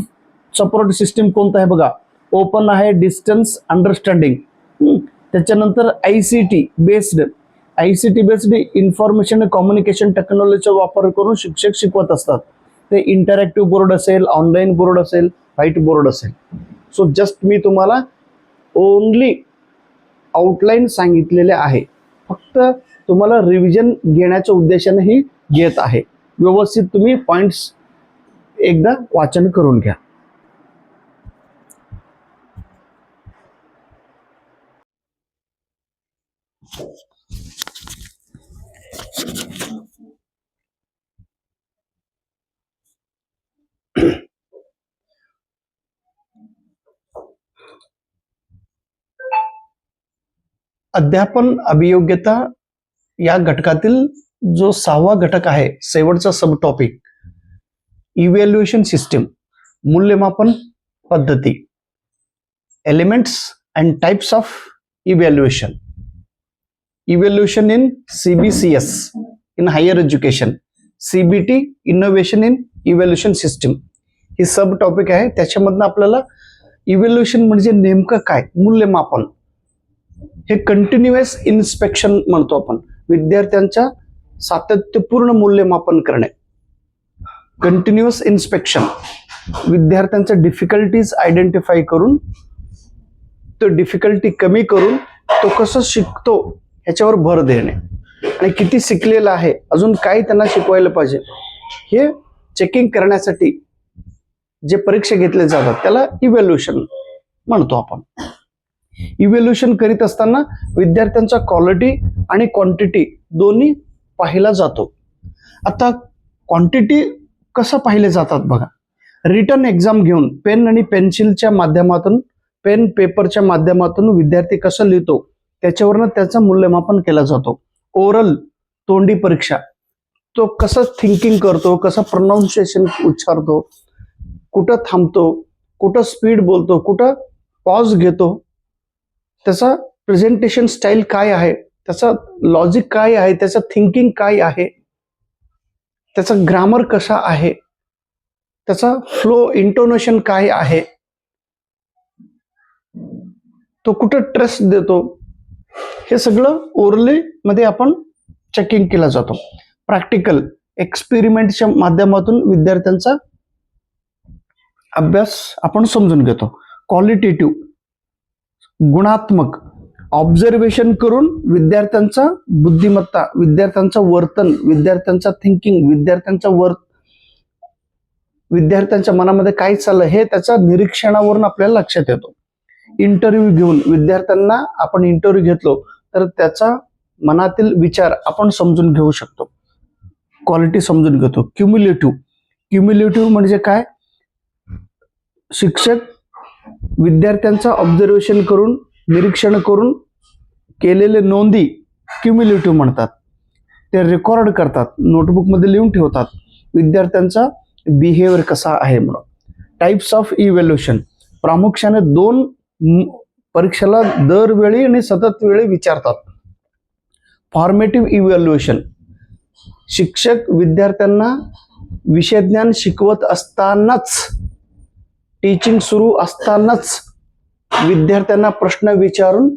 सपोर्ट सिस्टीम कोणतं आहे बघा? ओपन आहे, डिस्टन्स अंडरस्टँडिंग. त्याच्यानंतर ICT बेस्ड इन्फॉर्मेशन कम्युनिकेशन टेक्नॉलॉजीचा वापर करून शिक्षक शिकवत असतात. ते इंटरॅक्टिव्ह बोर्ड असेल, ऑनलाईन बोर्ड असेल, व्हाईट बोर्ड असेल. सो जस्ट मी तुम्हाला ओनली आउटलाईन सांगितलेले आहे, फक्त तुम्हाला रिव्हिजन घेण्याच्या उद्देशाने ही घेत आहे. व्यवस्थित तुम्ही पॉइंट्स एकदा वाचन करून घ्या. अध्यापन अभियोग्यता या घटकातील जो 6वा घटक आहे, शेवटचा सब टॉपिक, इव्हॅल्युएशन सिस्टीम, मूल्यमापन पद्धती. Elements and types of evaluation. Evaluation in CBCS in higher education, CBT innovation in evaluation system, ही सब टॉपिक आहे. त्याच्यामधनं आपल्याला इव्हॅल्युएशन म्हणजे नेमकं काय, मूल्यमापन, हे कंटिन्युअस इन्स्पेक्शन म्हणतो आपण. विद्यार्थ्यांच्या सातत्यपूर्ण मूल्यमापन करणे. कंटिन्युअस इन्स्पेक्शन, विद्यार्थ्यांच्या डिफिकल्टीज आयडेंटिफाय करून तो डिफिकल्टी कमी करून तो कसं शिकतो ह्याच्यावर भर देणे, आणि किती शिकलेला आहे, अजून काय त्यांना शिकवायला पाहिजे, हे चेकिंग करण्यासाठी जे परीक्षा घेतले जातात त्याला इव्हॅल्युएशन म्हणतो आपण. इव्हॅल्युएशन करीत असताना विद्यार्थ्यांचा क्वालिटी आणि क्वांटिटी दोन्ही पाहिला जातो. आता क्वांटिटी कसं पाहिले जातात बघा? रिटन एक्झाम घेऊन पेन आणि पेन्सिलच्या माध्यमातून, पेन पेपरच्या माध्यमातून विद्यार्थी कसं लिहितो त्याच्यावरनं त्याचं मूल्यमापन केलं जातो. ओरल, तोंडी परीक्षा, तो कसं थिंकिंग करतो, कसं प्रोनाऊन्सिएशन उच्चारतो, कुठं थांबतो, कुठं स्पीड बोलतो, कुठं पॉज घेतो, त्याचा प्रेझेंटेशन स्टाईल काय आहे, त्याचा लॉजिक काय आहे, त्याचं थिंकिंग काय आहे, त्याचा ग्रामर कसा आहे, त्याचा फ्लो इंटोनेशन काय आहे, तो कुठं ट्रस्ट देतो, हे सगळं ओरली मध्ये आपण चेकिंग केला जातो. प्रॅक्टिकल एक्सपेरिमेंटच्या माध्यमातून विद्यार्थ्यांचा अभ्यास आपण समजून घेतो. क्वालिटेटिव्ह, गुणात्मक, ऑब्झर्वेशन करून विद्यार्थ्यांचा बुद्धिमत्ता, विद्यार्थ्यांचं वर्तन, विद्यार्थ्यांचा थिंकिंग, विद्यार्थ्यांच्या मनामध्ये काय चाललं हे त्याच्या निरीक्षणावरून आपल्याला लक्षात येतो. इंटरव्ह्यू घेऊन विद्यार्थ्यांना आपण इंटरव्ह्यू घेतलो तर त्याचा मनातील विचार आपण समजून घेऊ शकतो, क्वालिटी समजून घेतो. क्युम्युलेटिव्ह म्हणजे काय? शिक्षक विद्यार्थ्यांचा ऑब्झर्वेशन करून, निरीक्षण करून केलेले नोंदी क्युम्युलेटिव्ह म्हणतात. ते रेकॉर्ड करतात, नोटबुकमध्ये लिहून ठेवतात विद्यार्थ्यांचा बिहेवियर कसा आहे म्हणून. टाइप्स ऑफ इव्हॅल्युएशन, प्रामुख्याने 2 परीक्षेला दरवेळी आणि सतत वेळी विचारतात. फॉर्मेटिव्ह इव्हॅल्युएशन, शिक्षक विद्यार्थ्यांना विषयज्ञान शिकवत असतानाच, टीचिंग सुरू असतानाच विद्यार्थ्यांना प्रश्न विचारून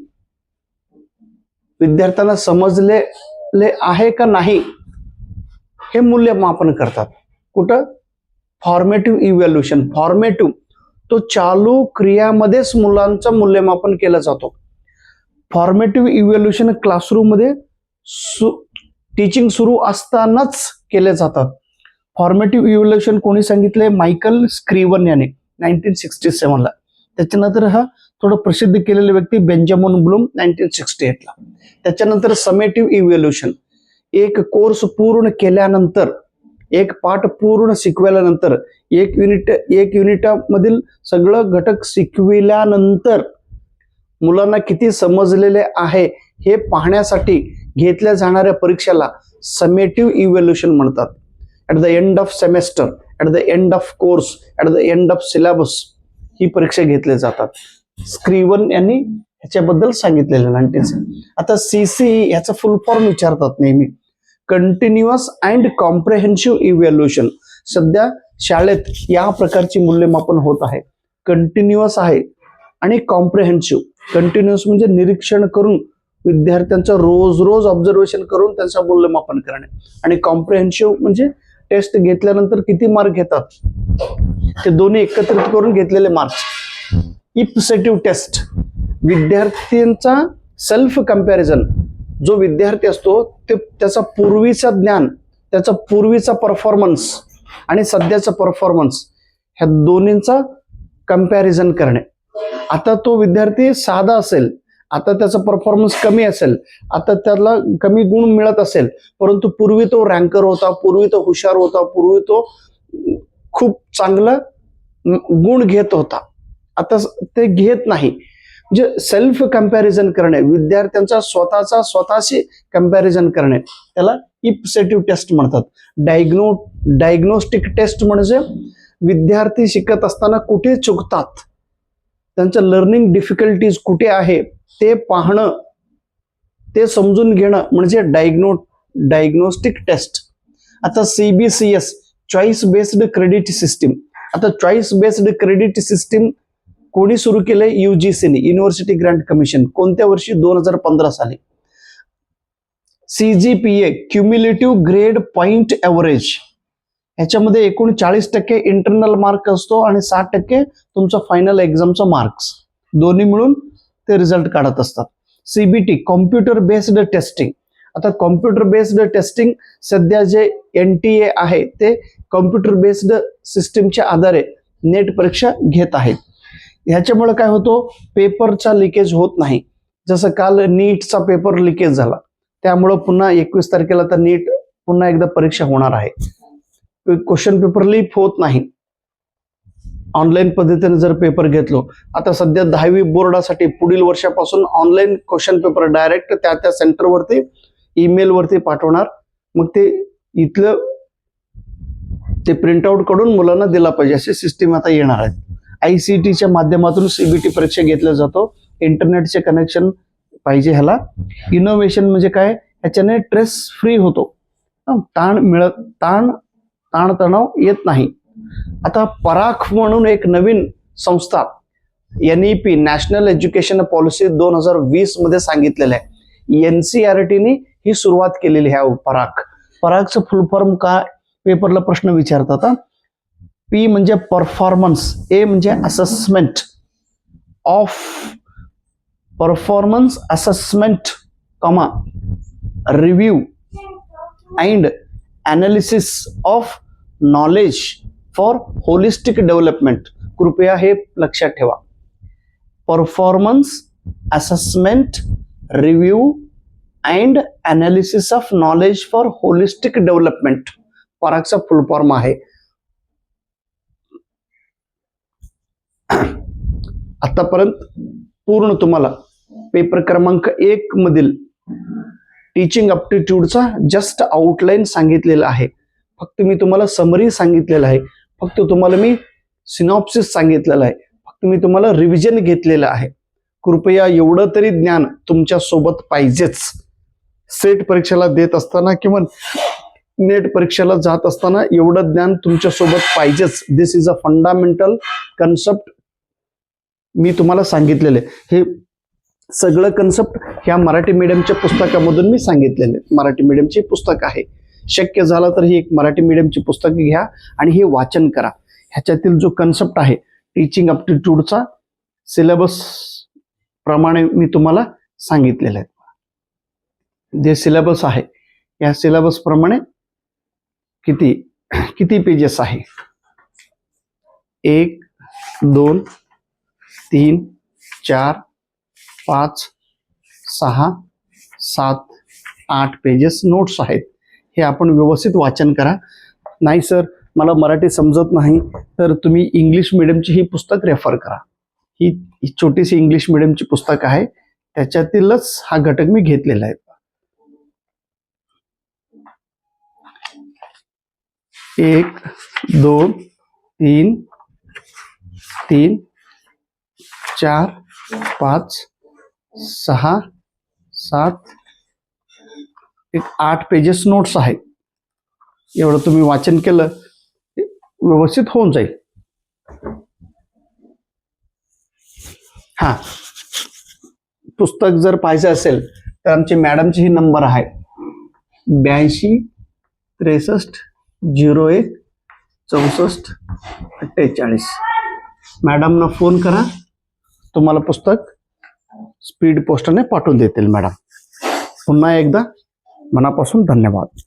विद्यार्थ्यांना समजले आहे का नाही हे मूल्यमापन करतात. कुठं? Formative evaluation. फॉर्मेटिव्ह तो चालू क्रियामध्येच मुलांचं मूल्यमापन केलं जातो. फॉर्मेटिव्ह इव्हॅल्युएशन क्लासरूम मध्ये टीचिंग सुरू असतानाच केले जातात. फॉर्मेटिव्ह इव्हल्युशन कोणी सांगितलंय? मायकल स्क्रीवन याने 1967ला. त्याच्यानंतर हा थोडं प्रसिद्ध केलेले व्यक्ती बेंजामिन ब्लूम 1968ला. त्याच्यानंतर समेटिव्ह इव्हल्युशन, एक कोर्स पूर्ण केल्यानंतर, एक पाठ पूर्ण शिकवल्यानंतर, एक युनिटमधील सगळं घटक शिकविल्यानंतर मुलांना किती समजलेले आहे हे पाहण्यासाठी घेतल्या जाणाऱ्या परीक्षेला समेटिव्ह इव्हल्युशन म्हणतात. At the end of semester, at the end of course, at the end of syllabus ही परीक्षा घेतली जातात. स्क्रीवन यांनी ह्याच्याबद्दल सांगितलेलं 19. आता CCE याचा फुल फॉर्म विचारतात नेहमी, कंटिन्युअस अँड कॉम्प्रेहेन्सिव्ह इव्हॅल्युएशन. सध्या शाळेत या प्रकारची मूल्यमापन होत आहे. कंटिन्युअस आहे आणि कॉम्प्रेहेन्सिव्ह. कंटिन्युअस म्हणजे निरीक्षण करून विद्यार्थ्यांचं रोज रोज ऑब्झर्वेशन करून त्यांचं मूल्यमापन करणे, आणि कॉम्प्रेहेन्सिव्ह म्हणजे टेस्ट घेतल्यानंतर किती मार्क घेतात ते दोन्ही एकत्रित करून घेतलेले मार्क्स. इप्सेटिव्ह टेस्ट, विद्यार्थ्यांचा सेल्फ कंपॅरिझन. जो विद्यार्थी असतो ते त्याचा पूर्वीचा ज्ञान, त्याचा पूर्वीचा परफॉर्मन्स आणि सध्याचा परफॉर्मन्स ह्या दोन्हींचा कंपॅरिझन करणे. आता तो विद्यार्थी साधा असेल, आता त्याचा परफॉर्मन्स कमी असेल, आता त्याला कमी गुण मिळत असेल, परंतु पूर्वी तो रँकर होता, पूर्वी तो हुशार होता, पूर्वी तो खूप चांगला गुण घेत होता, आता ते घेत नाही. म्हणजे सेल्फ कंपॅरिझन करणे, विद्यार्थ्यांचा स्वतःशी कंपॅरिझन करणे, त्याला इप्सेटिव्ह टेस्ट म्हणतात. डायग्नोस्टिक टेस्ट म्हणजे विद्यार्थी शिकत असताना कुठे चुकतात, त्यांचं लर्निंग डिफिकल्टीज कुठे आहे ते पाहणं, ते समजून घेणं म्हणजे डायग्नोस्टिक टेस्ट. आता CBCS, choice based credit system. आता चॉईस बेस्ड क्रेडिट सिस्टीम कोणी सुरू केलंय? UGCने, युनिव्हर्सिटी ग्रँट कमिशन. कोणत्या वर्षी? 2015 साली. CGPA, cumulative grade point average. ह्याच्यामध्ये एकूण 40% इंटरनल मार्क असतो आणि 60% तुमचा फायनल एक्झामचा मार्क्स, दोन्ही मिळून ते रिझल्ट काढत असतात. CBT, computer based testing. आता कॉम्प्युटर बेस्ड टेस्टिंग सध्या जे NTA आहे ते कॉम्प्युटर बेस्ड सिस्टीमच्या आधारे नेट परीक्षा घेत आहेत. ह्याच्यामुळे काय होतो? पेपरचा लिकेज होत नाही. जसं काल नीटचा पेपर लिकेज झाला, त्यामुळं पुन्हा 21 तारखेला तर नीट पुन्हा एकदा परीक्षा होणार आहे. क्वेश्चन पेपर लीक होत नाही ऑनलाईन पद्धतीने जर पेपर घेतलो. आता सध्या 10वी बोर्डासाठी पुढील वर्षापासून ऑनलाईन क्वेश्चन पेपर डायरेक्ट त्या सेंटरवरती ईमेल वरती पाठवणार. मग ते इथलं ते प्रिंटआउट काढून मुलांना दिला पाहिजे, अशी सिस्टीम आता येणार आहे. ICTच्या माध्यमातून CBT परीक्षा घेतला जातो. इंटरनेटचे कनेक्शन पाहिजे ह्याला. इनोव्हेशन म्हणजे काय? ह्याच्याने स्ट्रेस फ्री होतो, ताणतणाव येत नाही. आता पराख म्हणून एक नवीन संस्था NEP, नॅशनल एज्युकेशन पॉलिसी 2020 मध्ये सांगितलेलं आहे. NCERTने ही सुरुवात केलेली आहे. पराखचं फुल फॉर्म काय? पेपरला प्रश्न विचारतात. P म्हणजे परफॉर्मन्स, A म्हणजे assessment of performance assessment, review and analysis of knowledge for holistic development. कृपया हे लक्षात ठेवा. Performance assessment, review and analysis of knowledge for holistic development परागचा फुल फॉर्म आहे. आतापर्यंत पूर्ण तुम्हाला पेपर क्रमांक 1 मधील टीचिंग अप्टिट्यूडचा जस्ट आउटलाईन सांगितलेला आहे. फक्त मी तुम्हाला समरी सांगितलेला आहे, फक्त तुम्हाला मी सिनॉप्सिस सांगितलेला आहे, फक्त मी तुम्हाला रिव्हिजन घेतलेलं आहे. कृपया एवढं तरी ज्ञान तुमच्या सोबत पाहिजेच. सेट परीक्षेला देत असताना किंवा नेट परीक्षेला जात असताना एवढं ज्ञान तुमच्या सोबत पाहिजेच. दिस इज अ फंडामेंटल कन्सेप्ट मी तुम्हाला सांगितलेले. हे सगळं कन्सेप्ट ह्या मराठी मीडियमच्या पुस्तकामधून मी सांगितलेले. मराठी मीडियमची पुस्तक आहे. शक्य झालं तर ही एक मराठी मीडियमची पुस्तक घ्या आणि हे वाचन करा. ह्याच्यातील जो कन्सेप्ट आहे टीचिंग अप्टिट्यूडचा सिलेबस प्रमाणे मी तुम्हाला सांगितलेलं आहे. जे सिलेबस आहे या सिलेबस प्रमाणे किती किती पेजेस आहे? 1 2 3 4 5 6 7 8 पेजेस नोट्स आहेत. हे आपण व्यवस्थित वाचन करा. नाही सर मला मराठी समजत नाही तर तुम्ही इंग्लिश मिडियमची ही पुस्तक रेफर करा. ही छोटीशी इंग्लिश मिडियमची पुस्तक आहे, त्याच्यातीलच हा घटक मी घेतलेला आहे. 1 2 3 3 4 5 6 7 8 पेजेस नोट्स आहेत. एवढं तुम्ही वाचन केलं व्यवस्थित होऊन जाईल. हा, पुस्तक जर पाहिजे असेल तर आमची मॅडमची ही नंबर आहे 82 63 01 64 48. मॅडमना फोन करा, तुम्हाला पुस्तक स्पीड पोस्टने पाठवून देतील मॅडम. पुन्हा एकदा मनापासून धन्यवाद.